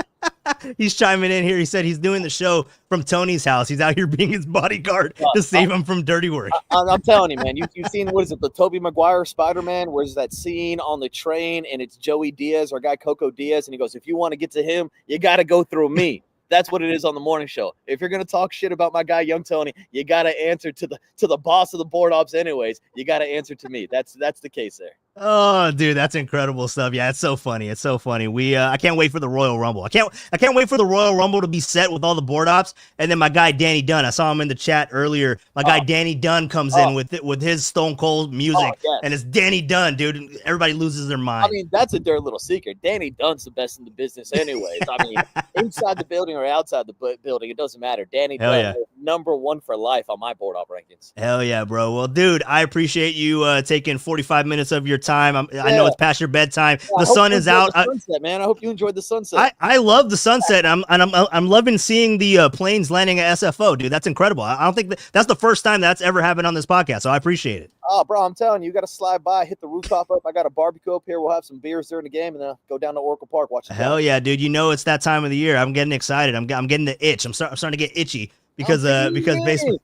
He's chiming in here. He said he's doing the show from Tony's house. He's out here being his bodyguard to save him from dirty work. I'm telling you, man. You've seen, what is it, the Tobey Maguire Spider-Man? Where's that scene on the train, and it's Joey Diaz, our guy Coco Diaz, and he goes, if you want to get to him, you got to go through me. That's what it is on the morning show. If you're gonna talk shit about my guy Young Tony, you gotta answer to the boss of the board ops anyways. You gotta answer to me. That's the case there. Oh, dude, that's incredible stuff. Yeah, it's so funny. It's so funny. I can't wait for the Royal Rumble. I can't wait for the Royal Rumble to be set with all the board ops. And then my guy Danny Dunn, I saw him in the chat earlier. My guy Danny Dunn comes in with his Stone Cold music, and it's Danny Dunn, dude. And everybody loses their mind. I mean, that's a dirty little secret. Danny Dunn's the best in the business, anyways. I mean, inside the building or outside the building, it doesn't matter. Danny Dunn is number one for life on my board op rankings. Hell yeah, bro. Well, dude, I appreciate you taking 45 minutes of your time. I know it's past your bedtime. The sun is out. Sunset, man. I hope you enjoyed the sunset. I love the sunset. I'm loving seeing the planes landing at SFO, dude. That's incredible. I don't think that's the first time that's ever happened on this podcast, so I appreciate it. Oh, bro, I'm telling you, you got to slide by, hit the rooftop up. I got a barbecue up here. We'll have some beers during the game, and then go down to Oracle Park, watch the Hell game. yeah, dude. You know it's that time of the year. I'm getting excited. I'm getting the itch. I'm starting to get itchy. Because baseball,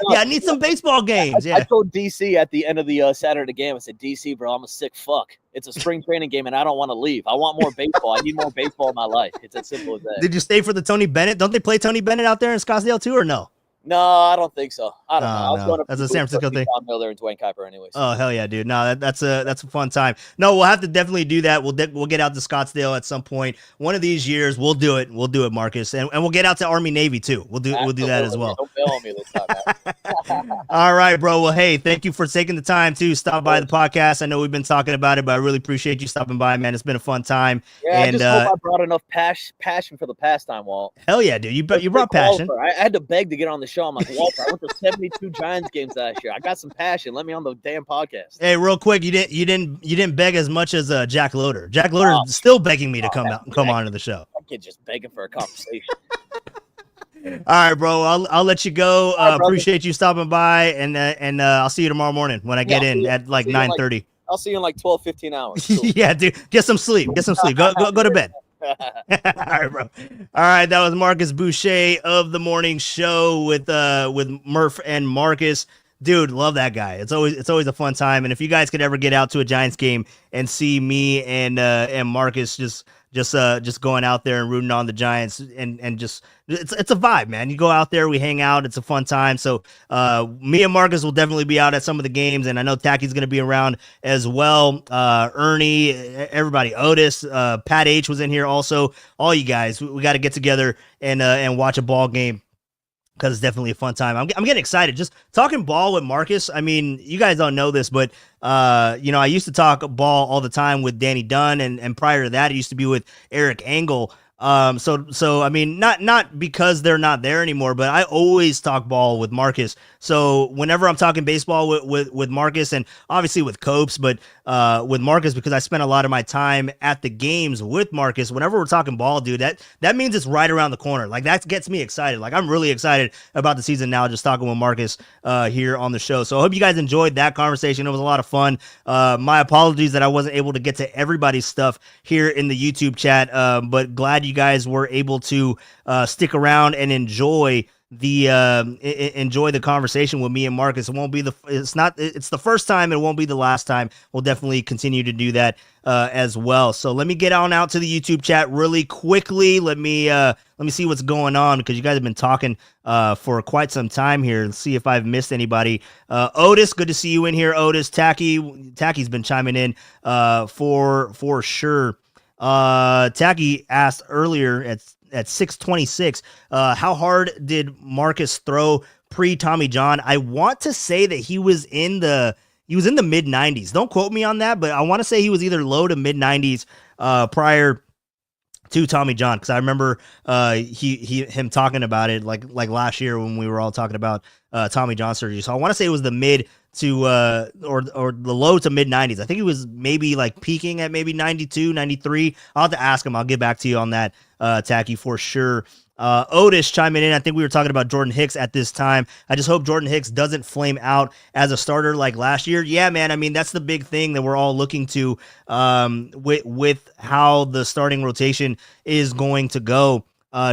I need some baseball games. I told DC at the end of the Saturday game, I said, DC, bro, I'm a sick fuck. It's a spring training game, and I don't want to leave. I want more baseball. I need more baseball in my life. It's as simple as that. Did you stay for the Tony Bennett? Don't they play Tony Bennett out there in Scottsdale too, or no? No, I don't think so. I don't know. I was going that's a San Francisco thing. Tom Miller and Dwayne Kuiper anyways. Oh, hell yeah, dude. No, that's a fun time. No, we'll have to definitely do that. We'll get out to Scottsdale at some point. One of these years, we'll do it. We'll do it, Marcus. And we'll get out to Army Navy too. We'll do that as well. Don't bail on me this time, man. All right, bro. Well, hey, thank you for taking the time to stop by the podcast. I know we've been talking about it, but I really appreciate you stopping by, man. It's been a fun time. Yeah, I just hope I brought enough passion for the pastime, Walt. Hell yeah, dude. You brought passion. Walter. I had to beg to get on the show. I'm like, Walter, I went to 72 Giants games last year. I got some passion. Let me on the damn podcast. Hey, real quick, you didn't beg as much as Jack Loader. Jack Loader is still begging me to come on to the show. That kid just begging for a conversation. All right, bro. I'll let you go. Appreciate you stopping by, and I'll see you tomorrow morning when I get in at like 9:30. I'll see you in like 12, 15 hours. Cool. Yeah, dude. Get some sleep. Go to bed. All right, bro. All right, that was Markus Boucher of the morning show with Murph and Markus. Dude, love that guy. It's always a fun time. And if you guys could ever get out to a Giants game and see me and Markus just going out there and rooting on the Giants and just it's a vibe, man. You go out there, we hang out, it's a fun time. So me and Marcus will definitely be out at some of the games, and I know Tacky's gonna be around as well. Ernie, everybody, Otis, Pat H was in here also. All you guys, we got to get together and watch a ball game, because it's definitely a fun time. I'm getting excited just talking ball with Marcus. I mean, you guys don't know this, but I used to talk ball all the time with Danny Dunn, and prior to that, it used to be with Eric Engel. So I mean, not because they're not there anymore, but I always talk ball with Marcus. So whenever I'm talking baseball with Marcus, and obviously with Copes, but with Marcus, because I spent a lot of my time at the games with Marcus, whenever we're talking ball, dude, that means it's right around the corner. Like, that gets me excited. Like, I'm really excited about the season now, just talking with Marcus here on the show. So I hope you guys enjoyed that conversation. It was a lot of fun. My apologies that I wasn't able to get to everybody's stuff here in the YouTube chat, but glad you guys were able to stick around and enjoy the conversation with me and Marcus. It's the first time, it won't be the last time. We'll definitely continue to do that as well. So let me get on out to the YouTube chat really quickly. Let me see what's going on, because you guys have been talking for quite some time here. Let's see if I've missed anybody. Otis, good to see you in here. Otis, Tacky's been chiming in for sure. Tacky asked earlier at 6:26, how hard did Markus throw pre Tommy John? I want to say that he was in the mid 90s. Don't quote me on that, but I want to say he was either low to mid 90s prior to Tommy John, because I remember him talking about it like last year when we were all talking about Tommy John surgery. So I want to say it was the mid to or the low to mid 90s. I think he was maybe like peaking at maybe 92, 93. I'll have to ask him. I'll get back to you on that, Tacky, for sure. Otis chiming in. I think we were talking about Jordan Hicks at this time. I just hope Jordan Hicks doesn't flame out as a starter like last year. Yeah, man. I mean, that's the big thing that we're all looking to with how the starting rotation is going to go.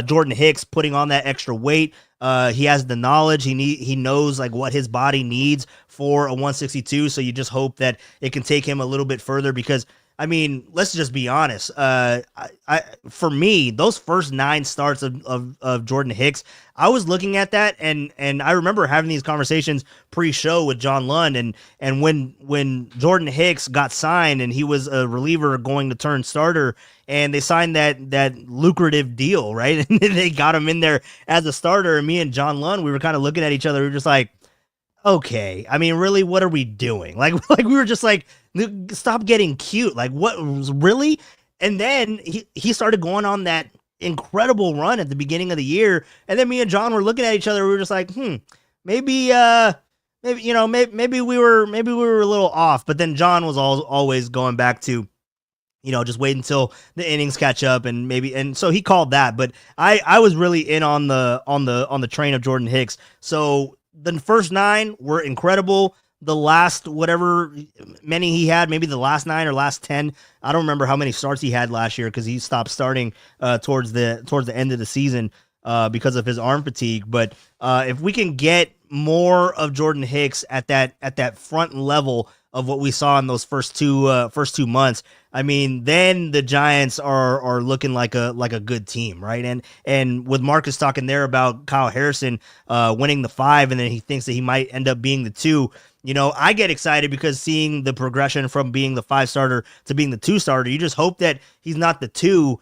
Jordan Hicks putting on that extra weight. He has the knowledge. He knows like what his body needs for a 162. So you just hope that it can take him a little bit further, because I mean, let's just be honest. For me, those first 9 starts of Jordan Hicks, I was looking at that, and I remember having these conversations pre-show with John Lund, and when Jordan Hicks got signed and he was a reliever going to turn starter, and they signed that lucrative deal, right? And they got him in there as a starter, and me and John Lund, we were kind of looking at each other. We were just like, okay, I mean, really, what are we doing? Like we were just like, stop getting cute. Like, what, really? And then he started going on that incredible run at the beginning of the year. And then me and John were looking at each other. We were just like, maybe we were a little off. But then John was always going back to, just wait until the innings catch up, and so he called that. But I was really in on the train of Jordan Hicks. So the first 9 were incredible. The last, whatever many he had, maybe the last 9 or last 10, I don't remember how many starts he had last year, because he stopped starting towards the end of the season because of his arm fatigue. But if we can get more of Jordan Hicks at that front level of what we saw in those first two months, I mean, then the Giants are looking like a good team, right? And with Marcus talking there about Kyle Harrison winning the 5, and then he thinks that he might end up being the 2. I get excited because seeing the progression from being the 5 starter to being the 2 starter, you just hope that he's not the 2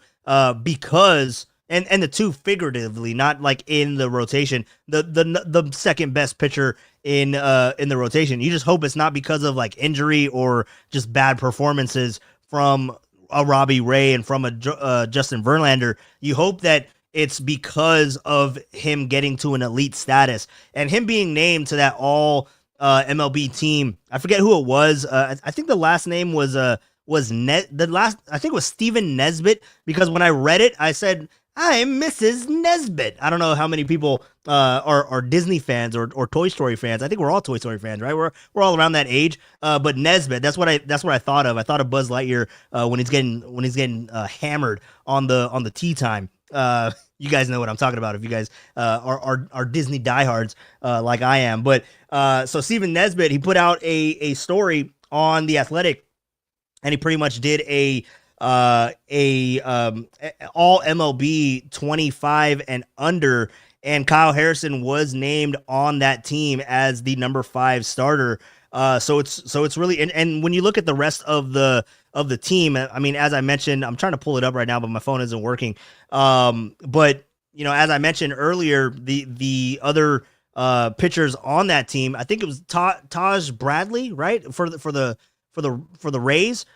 because and the 2 figuratively, not like in the rotation, the second best pitcher in the rotation. You just hope it's not because of like injury or just bad performances from a Robbie Ray and from a Justin Verlander. You hope that it's because of him getting to an elite status and him being named to that all MLB team. I forget who it was. I think the last name was I think it was Steven Nesbitt, because when I read it, I said, I'm Mrs. Nesbitt. I don't know how many people are Disney fans or Toy Story fans. I think we're all Toy Story fans, right? We're all around that age. But Nesbitt, that's what I thought of. I thought of Buzz Lightyear when he's getting hammered on the tea time. You guys know what I'm talking about if you guys are Disney diehards like I am. But so Steven Nesbitt, he put out a story on The Athletic, and he pretty much did a all MLB 25 and under, and Kyle Harrison was named on that team as the number 5 starter. So it's really, and when you look at the rest of the team, I mean, as I mentioned, I'm trying to pull it up right now, but my phone isn't working. But as I mentioned earlier, the other pitchers on that team, I think it was Taj Bradley, right? For the Rays.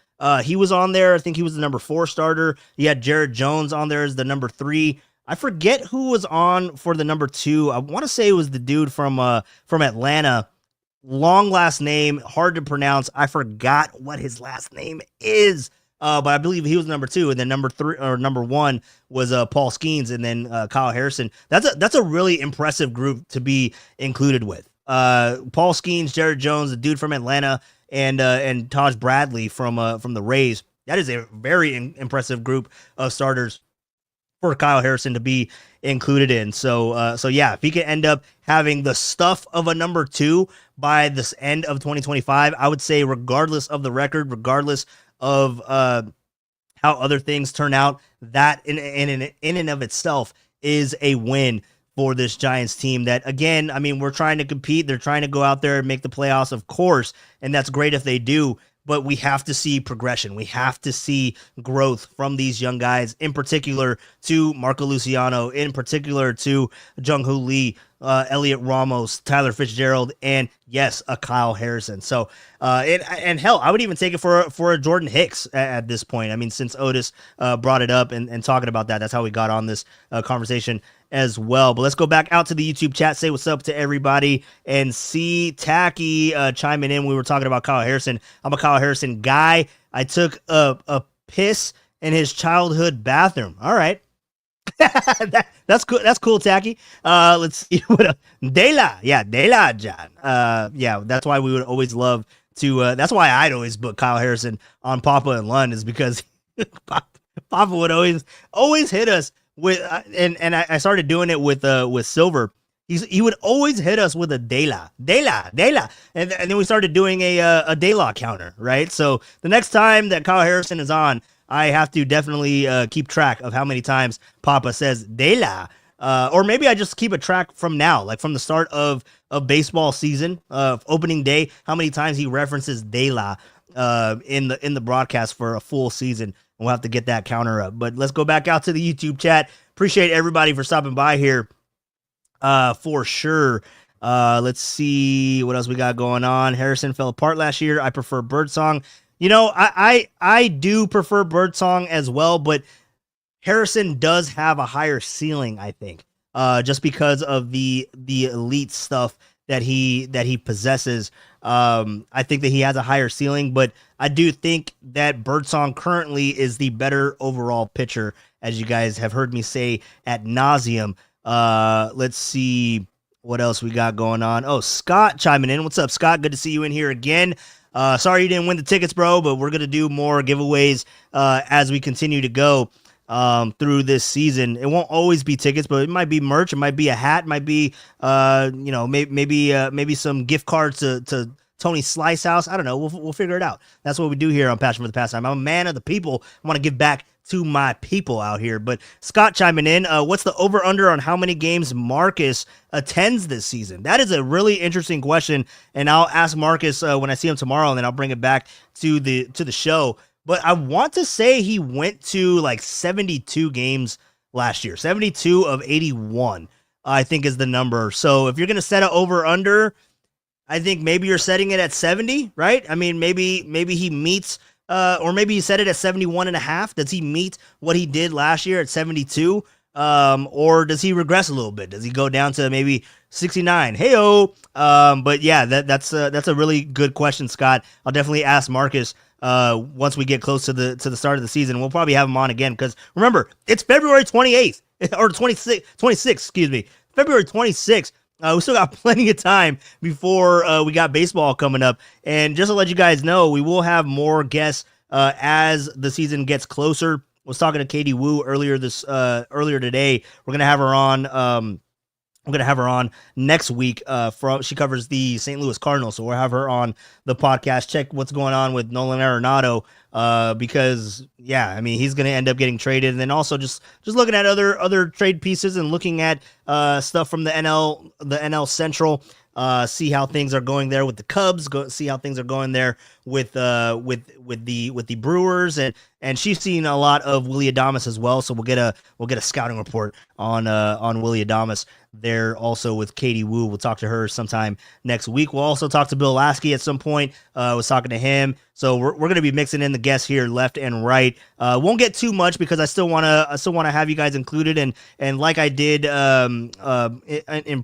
He was on there. I think he was the number 4 starter. You had Jared Jones on there as the number 3. I forget who was on for the number 2. I want to say it was the dude from Atlanta. Long last name, hard to pronounce. I forgot what his last name is. But I believe he was number 2, and then number 3 or number 1 was Paul Skeens, and then Kyle Harrison. That's a really impressive group to be included with. Paul Skeens, Jared Jones, the dude from Atlanta, and Taj Bradley from the Rays. That is a very impressive group of starters for Kyle Harrison to be included in. So yeah, if he can end up having the stuff of a number 2 by this end of 2025, I would say regardless of the record, regardless of how other things turn out, that in and of itself is a win for this Giants team that, again, I mean, we're trying to compete. They're trying to go out there and make the playoffs, of course, and that's great if they do. but we have to see progression. We have to see growth from these young guys, in particular to Marco Luciano, in particular to Jung-Hoo Lee, Elliot Ramos, Tyler Fitzgerald, and yes, a Kyle Harrison. So, and hell, I would even take it for a Jordan Hicks at this point. I mean, since Otis brought it up and talking about that, that's how we got on this conversation as well. But let's go back out to the YouTube chat, say what's up to everybody, and see Tacky chiming in. We were talking about Kyle Harrison. I'm a Kyle Harrison guy. I took a piss in his childhood bathroom. All right. That's cool. That's cool, Tacky. Let's see what De La John. Yeah, that's why we would always love to. That's why I'd always book Kyle Harrison on Papa and Lund, is because Papa would always hit us with, and I started doing it with Silver. He would always hit us with a De La, and then we started doing a De La counter, right? So the next time that Kyle Harrison is on, I have to definitely keep track of how many times Papa says De La, or maybe I just keep a track from now, like from the start of baseball season, opening day, how many times he references De La in the broadcast for a full season. We'll have to get that counter up. But let's go back out to the YouTube chat. Appreciate everybody for stopping by here, for sure. Let's see what else we got going on. Harrison fell apart last year. I prefer Birdsong. You know, I do prefer Birdsong as well, but Harrison does have a higher ceiling, I think, just because of the elite stuff that he possesses. I think that he has a higher ceiling, but I do think that Birdsong currently is the better overall pitcher, as you guys have heard me say ad nauseum. Let's see what else we got going on. Oh, Scott chiming in. What's up, Scott? Good to see you in here again. Sorry you didn't win the tickets, bro, but we're going to do more giveaways as we continue to go through this season. It won't always be tickets, but it might be merch. It might be a hat. It might be, maybe some gift cards to Tony's Slice House. I don't know. We'll figure it out. That's what we do here on Passion for the Pastime. I'm a man of the people. I want to give back to my people out here. But Scott chiming in, what's the over-under on how many games Marcus attends this season? That is a really interesting question, and I'll ask Marcus when I see him tomorrow, and then I'll bring it back to the show. But I want to say he went to like 72 games last year. 72 of 81, I think, is the number. So if you're going to set it over-under, I think maybe you're setting it at 70, right? I mean, maybe he meets, or maybe you set it at 71 and a half. Does he meet what he did last year at 72? Or does he regress a little bit? Does he go down to maybe 69? Hey-o. But yeah, that's a really good question, Scott. I'll definitely ask Marcus once we get close to the start of the season. We'll probably have him on again, because remember, it's February 28th or 26th, excuse me. February 26th. We still got plenty of time before we got baseball coming up. And just to let you guys know, we will have more guests as the season gets closer. I was talking to Katie Wu earlier today. We're gonna have her on. I'm gonna have her on next week. She covers the St. Louis Cardinals, so we'll have her on the podcast. Check what's going on with Nolan Arenado, because yeah, I mean, he's gonna end up getting traded, and then also just looking at other trade pieces and looking at stuff from the NL Central. See how things are going there with the Cubs. See how things are going there with the Brewers, and she's seen a lot of Willy Adames as well. So we'll get a scouting report on Willy Adames there also with Katie Wu. We'll talk to her sometime next week. We'll also talk to Bill Lasky at some point. I was talking to him. So we're going to be mixing in the guests here left and right. Won't get too much because I still want to have you guys included, and like I did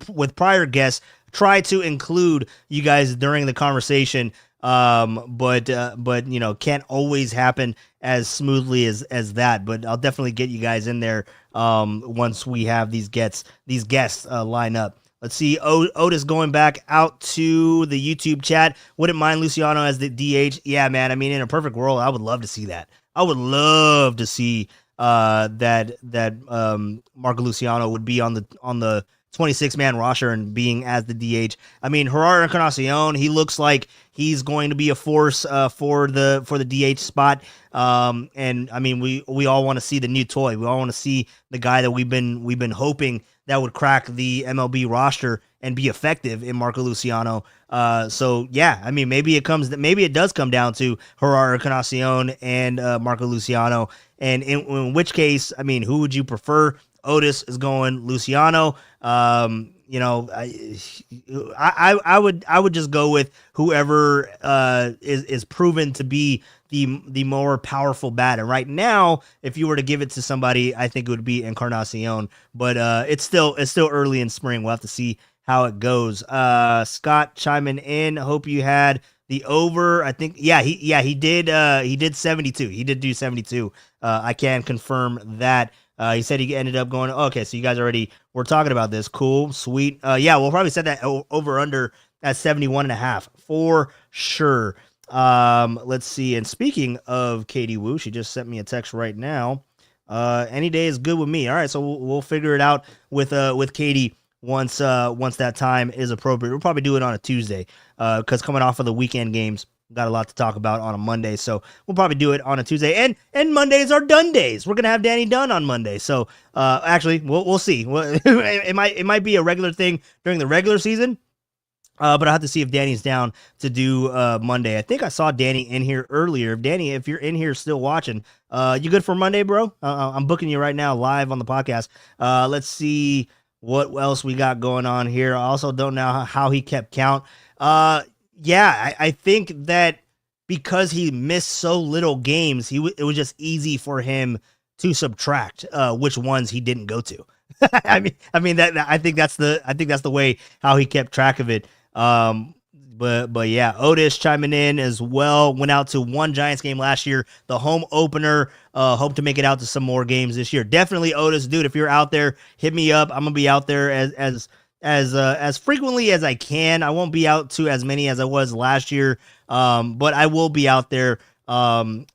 with prior guests, try to include you guys during the conversation. But you know, can't always happen as smoothly as that, but I'll definitely get you guys in there once we have these guests line up. Let's see, Otis going back out to the YouTube chat. Wouldn't mind Luciano as the DH. Yeah, man. I mean, in a perfect world, I would love to see that. I would love to see that Marco Luciano would be on the 26-man roster and being as the DH. I mean, Gerardo Encarnacion, he looks like he's going to be a force for the DH spot. And I mean, we all want to see the new toy. We all want to see the guy that we've been hoping that would crack the MLB roster and be effective in Marco Luciano. So yeah, I mean, maybe it does come down to Gerardo Encarnacion and Marco Luciano. And in which case, I mean, who would you prefer? Otis is going Luciano. You know, I would just go with whoever is proven to be the more powerful batter. Right now, if you were to give it to somebody, I think it would be Encarnacion. But it's still early in spring. We'll have to see how it goes. Scott chiming in. Hope you had the over. I think he did 72. He did do 72. I can confirm that. He said he ended up going, okay, so you guys already were talking about this. Cool, sweet. Yeah, we'll probably set that over under at 71.5 for sure. Let's see. And speaking of Katie Wu, she just sent me a text right now. Any day is good with me. All right, so we'll figure it out with Katie once that time is appropriate. We'll probably do it on a Tuesday, because coming off of the weekend games, got a lot to talk about on a Monday, so we'll probably do it on a Tuesday. And Mondays are Dunn days. We're gonna have Danny Dunn on Monday, so actually we'll see. It might be a regular thing during the regular season, but I'll have to see if Danny's down to do Monday. I think I saw Danny in here earlier. Danny, if you're in here still watching, you good for Monday, bro? I'm booking you right now live on the podcast. Let's see what else we got going on here. I also don't know how he kept count. Yeah, I think that because he missed so little games, it was just easy for him to subtract which ones he didn't go to. I mean that I think that's the way how he kept track of it. But yeah, Otis chiming in as well. Went out to one Giants game last year, the home opener. Hope to make it out to some more games this year. Definitely, Otis, dude. If you're out there, hit me up. I'm gonna be out there as frequently as I can. I won't be out to as many as I was last year, but I will be out there. Not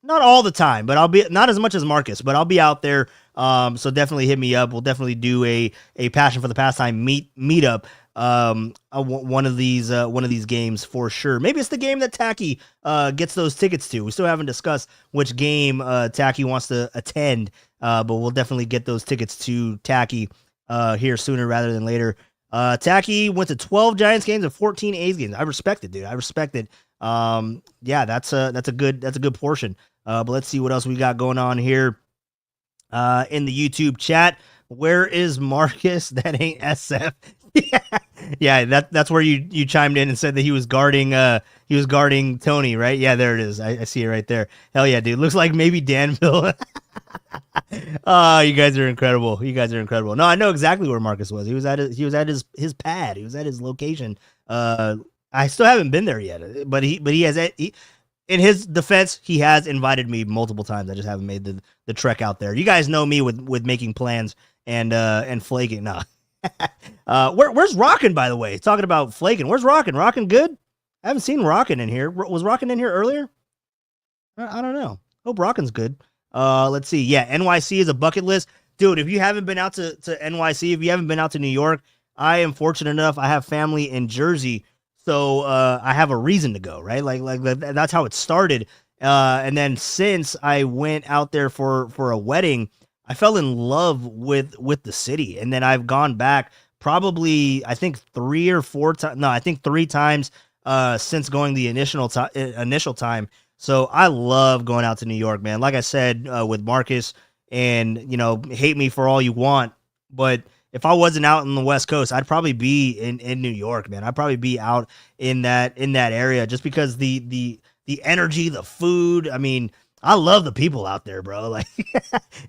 all the time, but I'll be not as much as Marcus, but I'll be out there. So definitely hit me up. We'll definitely do a Passion for the Pastime meetup. One of these games for sure. Maybe it's the game that Tacky gets those tickets to. We still haven't discussed which game Tacky wants to attend, but we'll definitely get those tickets to Tacky here sooner rather than later. Tacky went to 12 Giants games and 14 A's games. I respect it, dude. I respect it. Yeah, that's a good portion. But let's see what else we got going on here in the YouTube chat. Where is Marcus? That ain't SF. Yeah, that's where you chimed in and said that he was guarding Tony, right? Yeah, there it is. I see it right there. Hell yeah, dude. Looks like maybe Danville. Oh, you guys are incredible. No, I know exactly where Marcus was. He was at his pad. He was at his location. I still haven't been there yet, but he has in his defense, he has invited me multiple times. I just haven't made the trek out there. You guys know me with making plans and flaking. Nah. Where's Rockin', by the way? Talking about flaking. Where's Rockin'? Rockin' good? I haven't seen Rockin' in here. Was Rockin' in here earlier? I don't know. Hope Rockin's good. Let's see. Yeah, NYC is a bucket list. Dude, if you haven't been out to NYC, if you haven't been out to New York, I am fortunate enough. I have family in Jersey, so I have a reason to go, right? Like that's how it started. And then since I went out there for a wedding, I fell in love with the city. And then I've gone back probably, I think 3 or 4 times. No, I think 3 times since going the initial time. So I love going out to New York, man. Like I said, with Marcus, and hate me for all you want, but if I wasn't out in the West Coast, I'd probably be in New York, man. I'd probably be out in that area just because the energy, the food. I mean, I love the people out there, bro. Like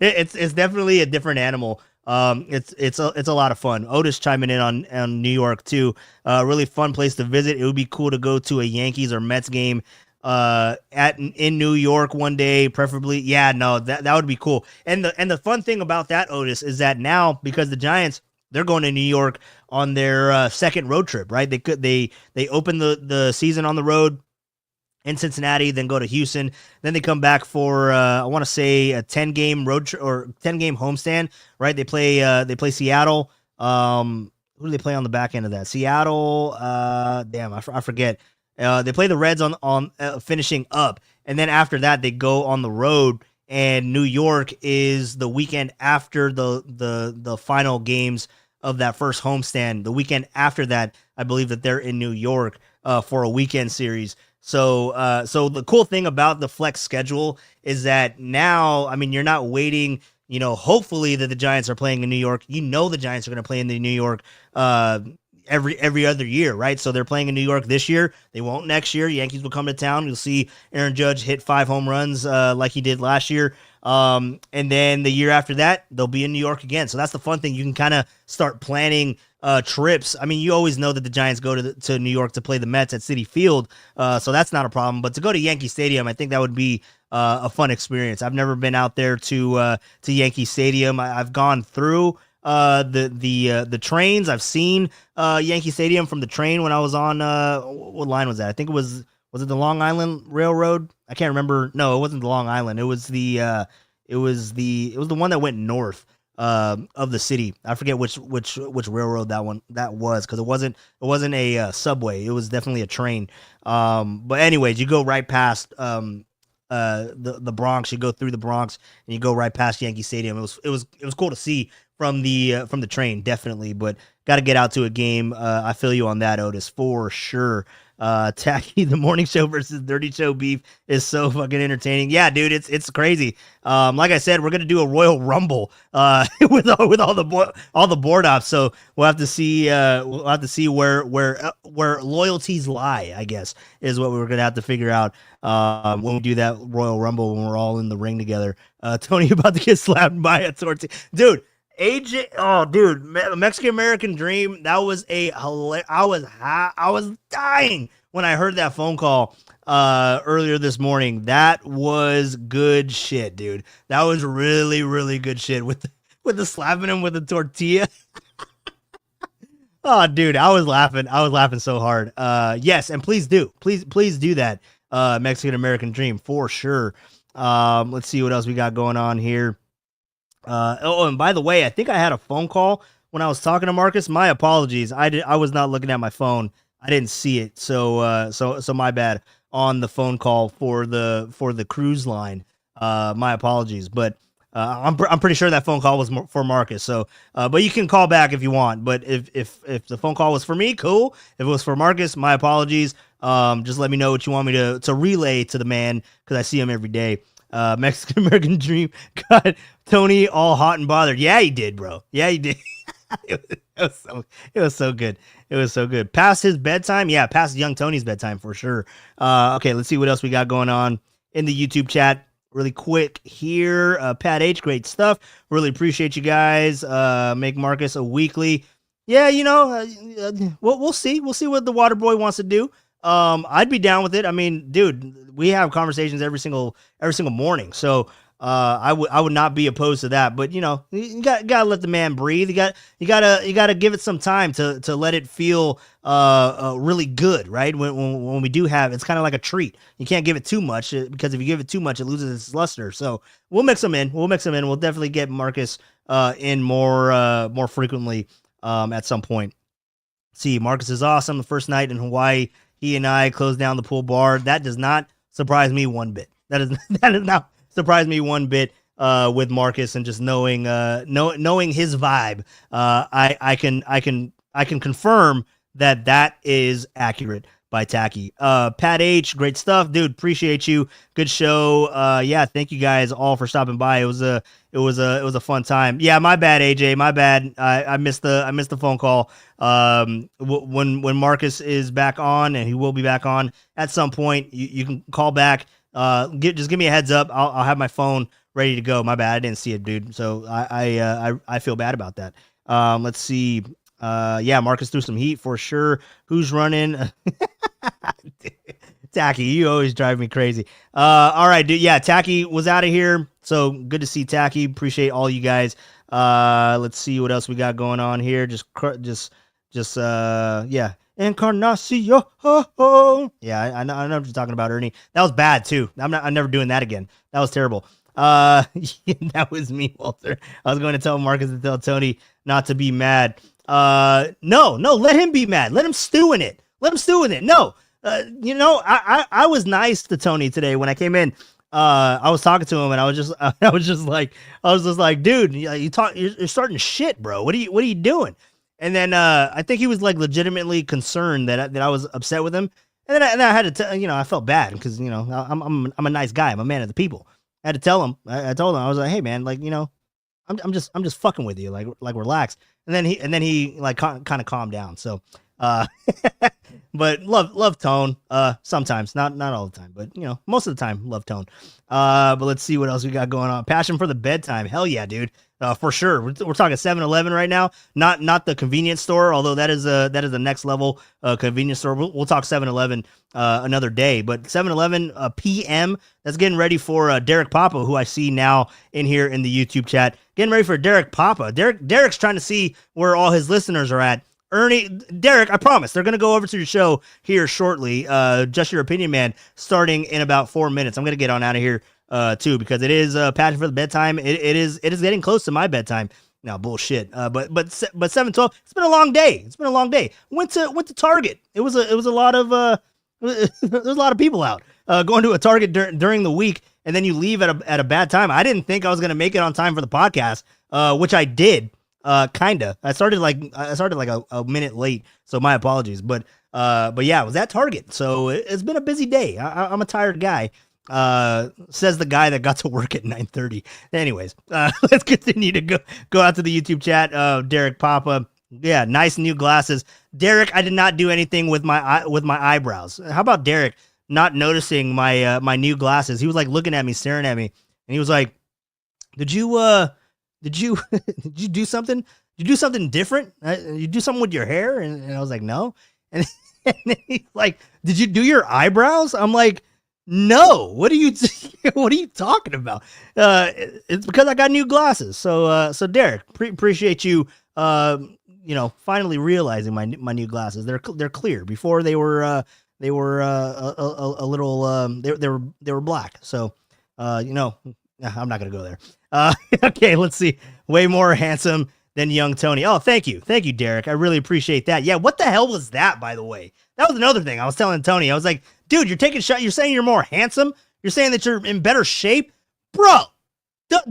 it's definitely a different animal. It's a lot of fun. Otis chiming in on New York too. Really fun place to visit. It would be cool to go to a Yankees or Mets game in New York one day, preferably. Yeah, no, that would be cool. And the fun thing about that, Otis, is that now, because the Giants, they're going to New York on their second road trip, right? They opened the season on the road in Cincinnati, then go to Houston. Then they come back for I want to say a 10-game or 10-game homestand, right? They play Seattle. Who do they play on the back end of that? Seattle. I forget. They play the Reds on finishing up, and then after that they go on the road. And New York is the weekend after the final games of that first homestand. The weekend after that, I believe that they're in New York for a weekend series. So the cool thing about the flex schedule is that now, I mean, you're not waiting, hopefully that the Giants are playing in New York. The Giants are going to play in the New York every other year, right? So they're playing in New York this year. They won't next year. Yankees will come to town. You'll see Aaron Judge hit 5 home runs like he did last year. And then the year after that, they'll be in New York again. So that's the fun thing. You can kind of start planning trips. I mean, you always know that the Giants go to New York to play the Mets at Citi Field, so that's not a problem. But to go to Yankee Stadium, I think that would be a fun experience. I've never been out there to Yankee Stadium. I've gone through the trains. I've seen Yankee Stadium from the train when I was on what line was that? I think it was it the Long Island Railroad? I can't remember. No, it wasn't the Long Island. It was the one that went north of the city. I forget which railroad that was, because it wasn't a subway. It was definitely a train. But anyways, you go right past the Bronx. You go through the Bronx and you go right past Yankee Stadium. It was cool to see from the train, definitely. But got to get out to a game. I feel you on that, Otis, for sure. Tacky, the morning show versus Dirty Show beef is so fucking entertaining. Yeah, dude, it's crazy. Like I said, we're gonna do a Royal Rumble with all the board ops. So we'll have to see where loyalties lie, I guess, is what we're gonna have to figure out when we do that Royal Rumble, when we're all in the ring together. Tony about to get slapped by a tortilla, dude. AJ, oh dude, Mexican American Dream. That was I was dying when I heard that phone call earlier this morning. That was good shit, dude. That was really, really good shit with the slapping him with the tortilla. Oh, dude, I was laughing so hard. Yes, and please do that. Mexican American Dream for sure. Let's see what else we got going on here. And by the way, I think I had a phone call when I was talking to Marcus. My apologies. I was not looking at my phone. I didn't see it. So my bad on the phone call for the cruise line. My apologies. But I'm pretty sure that phone call was for Marcus. So, but you can call back if you want. But if the phone call was for me, cool. If it was for Marcus, my apologies. Just let me know what you want me to relay to the man, because I see him every day. Mexican American Dream got Tony all hot and bothered. Yeah, he did, bro. Yeah, he did. It was so good. It was so good. Past his bedtime? Yeah, past young Tony's bedtime for sure. Okay, let's see what else we got going on in the YouTube chat really quick here. Pat H, great stuff. Really appreciate you guys. Make Marcus a weekly. Yeah, we'll see. We'll see what the water boy wants to do. I'd be down with it. I mean, dude, we have conversations every single morning. So, I would not be opposed to that, but you gotta let the man breathe. You gotta give it some time to let it feel, really good, right? When we do have, it's kind of like a treat. You can't give it too much, because if you give it too much, it loses its luster. So we'll mix them in. We'll definitely get Marcus, in more frequently, at some point. See, Marcus is awesome. The first night in Hawaii, he and I closed down the pool bar. That does not surprise me one bit. That does not surprise me one bit with Marcus, and just knowing his vibe. I can confirm that is accurate by Tacky. Pat H, great stuff, dude. Appreciate you. Good show. Yeah, thank you guys all for stopping by. It was a fun time. Yeah, my bad, AJ. My bad. I missed the phone call. When Marcus is back on, and he will be back on at some point, you can call back. Just give me a heads up. I'll have my phone ready to go. My bad. I didn't see it, dude. So I feel bad about that. Let's see. Yeah, Marcus threw some heat for sure. Who's running? Tacky, you always drive me crazy. All right, dude. Yeah, Tacky was out of here. So good to see Tacky. Appreciate all you guys. Let's see what else we got going on here. Just Just yeah. Encarnacion. Yeah, I know what you're talking about, Ernie. That was bad too. I'm never doing that again. That was terrible. That was me, Walter. I was going to tell Marcus to tell Tony not to be mad. No, let him be mad. Let him stew in it. No, I was nice to Tony today when I came in. I was talking to him and I was just like, dude, you're starting shit, bro. What are you doing? And then I think he was like legitimately concerned that I was upset with him. And then I had to tell, I felt bad because I'm a nice guy. I'm a man of the people. I had to tell him. I told him, I was like, hey man, like I'm just fucking with you, like relax. And then he like kind of calmed down. So but love Tone. Sometimes, not all the time, but most of the time, love Tone. But let's see what else we got going on. Passion for the bedtime. Hell yeah, dude. For sure. We're talking 7-Eleven right now. Not the convenience store, although that is the next level convenience store. We'll talk 7-Eleven another day. But 7-Eleven PM. That's getting ready for Derek Papa, who I see now in here in the YouTube chat. Getting ready for Derek Papa. Derek's trying to see where all his listeners are at. Derek, I promise they're going to go over to your show here shortly. Just Your Opinion, man, starting in about 4 minutes. I'm going to get on out of here too, because it is Passion for the Bedtime. It is getting close to my bedtime. No bullshit. But 7:12. It's been a long day. Went to Target. It was a lot of there's a lot of people out going to a Target during the week, and then you leave at a bad time. I didn't think I was going to make it on time for the podcast, which I did. Kinda. I started like a minute late, so my apologies. But yeah, I was at Target, so it's been a busy day. I'm a tired guy. Says the guy that got to work at 9:30. Anyways, let's continue to go out to the YouTube chat. Derek Papa, yeah, nice new glasses. Derek, I did not do anything with my eyebrows. How about Derek not noticing my new glasses? He was like looking at me, staring at me, and he was like, Did you do something? Did you do something different? You do something with your hair? And I was like, no. And then he's like, did you do your eyebrows? I'm like, no. What are you talking about? It's because I got new glasses. So Derek, appreciate you. Finally realizing my new glasses. They're clear. Before they were a little they were black. So I'm not gonna go there. Okay, let's see. Way more handsome than young Tony. Oh, thank you, Derek. I really appreciate that. Yeah, what the hell was that, by the way? That was another thing I was telling Tony. I was like, dude, you're taking shot. You're saying you're more handsome. You're saying that you're in better shape, bro.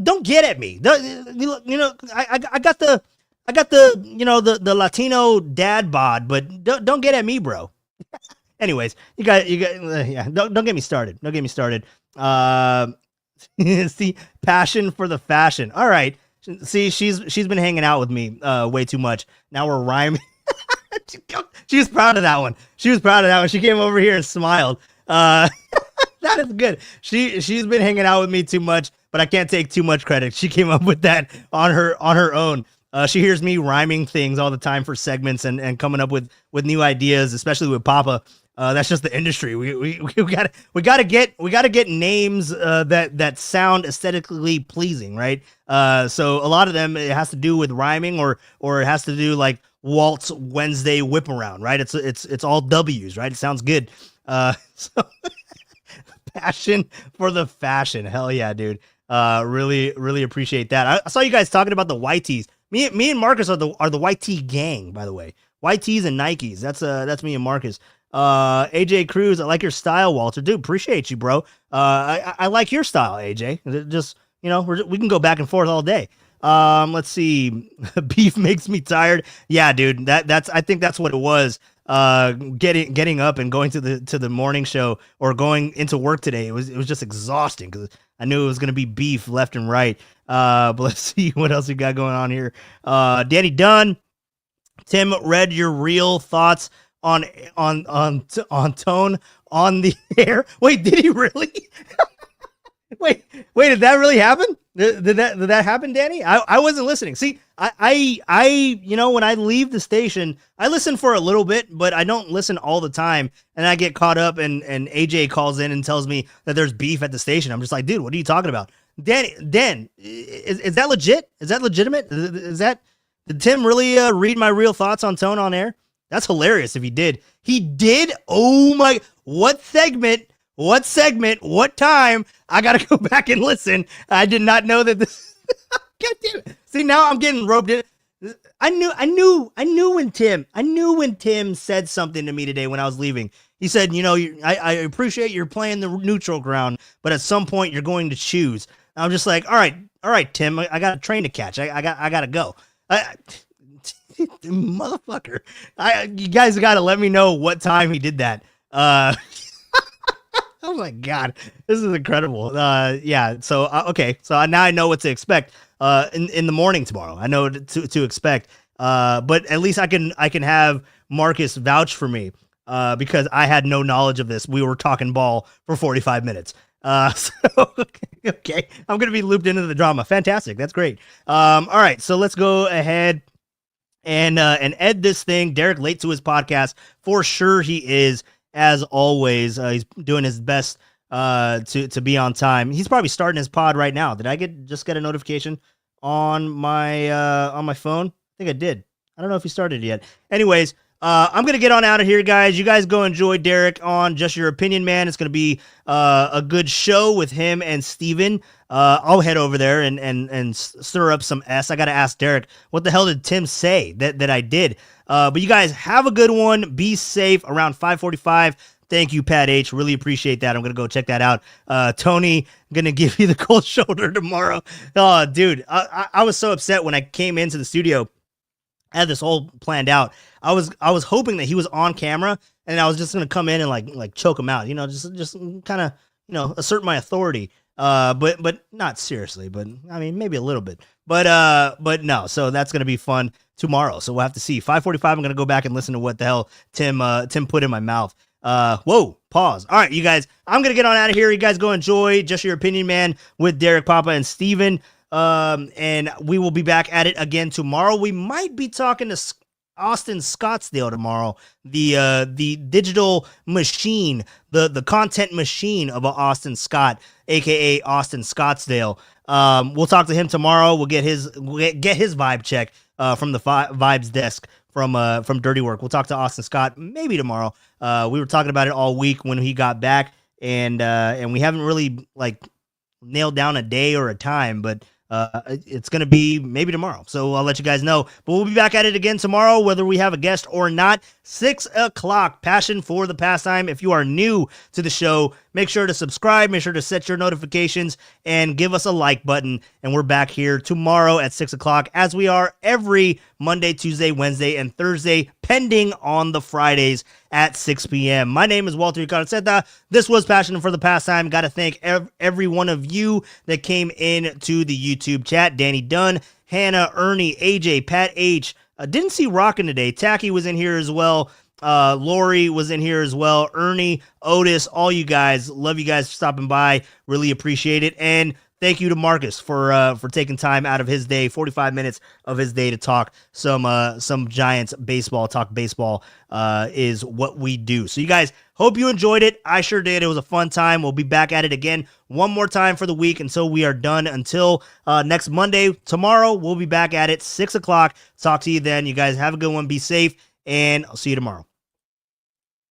Don't get at me. I got the the Latino dad bod, but don't get at me, bro. Anyways, you got yeah. Don't get me started. Don't get me started. See, passion for the fashion. All right. See, she's been hanging out with me way too much. Now we're rhyming. She was proud of that one. She came over here and smiled. That is good. She's been hanging out with me too much, but I can't take too much credit. She came up with that on her own. She hears me rhyming things all the time for segments and coming up with new ideas, especially with Papa. That's just the industry. We gotta get names that sound aesthetically pleasing, right? So a lot of them, it has to do with rhyming or it has to do like Walt's Wednesday whip around, right? It's all W's, right? It sounds good. So passion for the fashion. Hell yeah, dude. Really appreciate that. I saw you guys talking about the YTs. Me and Marcus are the YT gang, by the way. YTs and Nikes. That's me and Marcus. AJ Cruz, I like your style, Walter. Dude, appreciate you, bro. I like your style, AJ. Just, we can go back and forth all day. Let's see. Beef makes me tired. Yeah, dude. I think that's what it was. Getting up and going to the morning show or going into work today. It was just exhausting because I knew it was going to be beef left and right. But let's see what else we got going on here. Danny Dunn. Tim read your real thoughts on Tone on the air. Wait, did he really? wait, did that really happen? Did that happen, Danny? I wasn't listening. See, I when I leave the station, I listen for a little bit, but I don't listen all the time, and I get caught up and AJ calls in and tells me that there's beef at the station. I'm just like, dude, what are you talking about? Dan, is that legit? Is that legitimate? Is that Did Tim really read my real thoughts on Tone on air? That's hilarious if he did. He did? Oh my, what segment? What segment? What time? I got to go back and listen. I did not know that this. God damn it. See, now I'm getting roped in. I knew when Tim said something to me today when I was leaving. He said, I appreciate you're playing the neutral ground, but at some point you're going to choose. And I'm just like, all right, Tim, I got a train to catch. I got to go. Motherfucker. You guys got to let me know what time he did that. Oh my God, this is incredible. Yeah. So, okay. So now I know what to expect, in the morning tomorrow. I know to expect, but at least I can have Marcus vouch for me, because I had no knowledge of this. We were talking ball for 45 minutes. So, okay. I'm going to be looped into the drama. Fantastic. That's great. All right. So let's go ahead and end this thing. Derek late to his podcast for sure. He is, as always. He's doing his best to be on time. He's probably starting his pod right now. Did I just get a notification on my phone? I think I did. I don't know if he started yet. Anyways, I'm going to get on out of here, guys. You guys go enjoy Derek on Just Your Opinion, man. It's going to be a good show with him and Steven. I'll head over there and stir up some S. I got to ask Derek, what the hell did Tim say that I did? But you guys have a good one. Be safe around 5:45. Thank you, Pat H. Really appreciate that. I'm going to go check that out. Tony, going to give you the cold shoulder tomorrow. Oh, dude, I was so upset when I came into the studio. I had this whole planned out. I was hoping that he was on camera and I was just going to come in and like choke him out, just kind of, assert my authority. But not seriously, but I mean, maybe a little bit, but no. So that's going to be fun tomorrow. So we'll have to see. 5:45. I'm going to go back and listen to what the hell Tim put in my mouth. Whoa, pause. All right, you guys, I'm going to get on out of here. You guys go enjoy Just Your Opinion, man, with Derek, Papa, and Steven. And we will be back at it again tomorrow. We might be talking to Austin Scottsdale tomorrow, the digital machine, the content machine of Austin Scott, aka Austin Scottsdale. We'll talk to him tomorrow. We'll get his vibe check from the Vibes desk from Dirty Work. We'll talk to Austin Scott maybe tomorrow. We were talking about it all week when he got back, and we haven't really nailed down a day or a time, but it's going to be maybe tomorrow. So I'll let you guys know, but we'll be back at it again tomorrow, whether we have a guest or not. 6 o'clock, Passion for the Pastime. If you are new to the show, make sure to subscribe, make sure to set your notifications and give us a like button. And we're back here tomorrow at 6 o'clock, as we are every Monday, Tuesday, Wednesday, and Thursday, pending on the Fridays at 6 p.m. My name is Walter Carceta. This was Passion for the Pastime. Got to thank every one of you that came in to the YouTube chat. Danny Dunn, Hannah, Ernie, AJ, Pat H. Didn't see Rockin' today. Tacky was in here as well. Lori was in here as well. Ernie, Otis, all you guys. Love you guys for stopping by. Really appreciate it. And thank you to Marcus for taking time out of his day, 45 minutes of his day, to talk some Giants baseball. Talk baseball is what we do. So you guys, hope you enjoyed it. I sure did. It was a fun time. We'll be back at it again one more time for the week until we are done. Until next Monday, tomorrow, we'll be back at it 6 o'clock. Talk to you then. You guys have a good one. Be safe, and I'll see you tomorrow.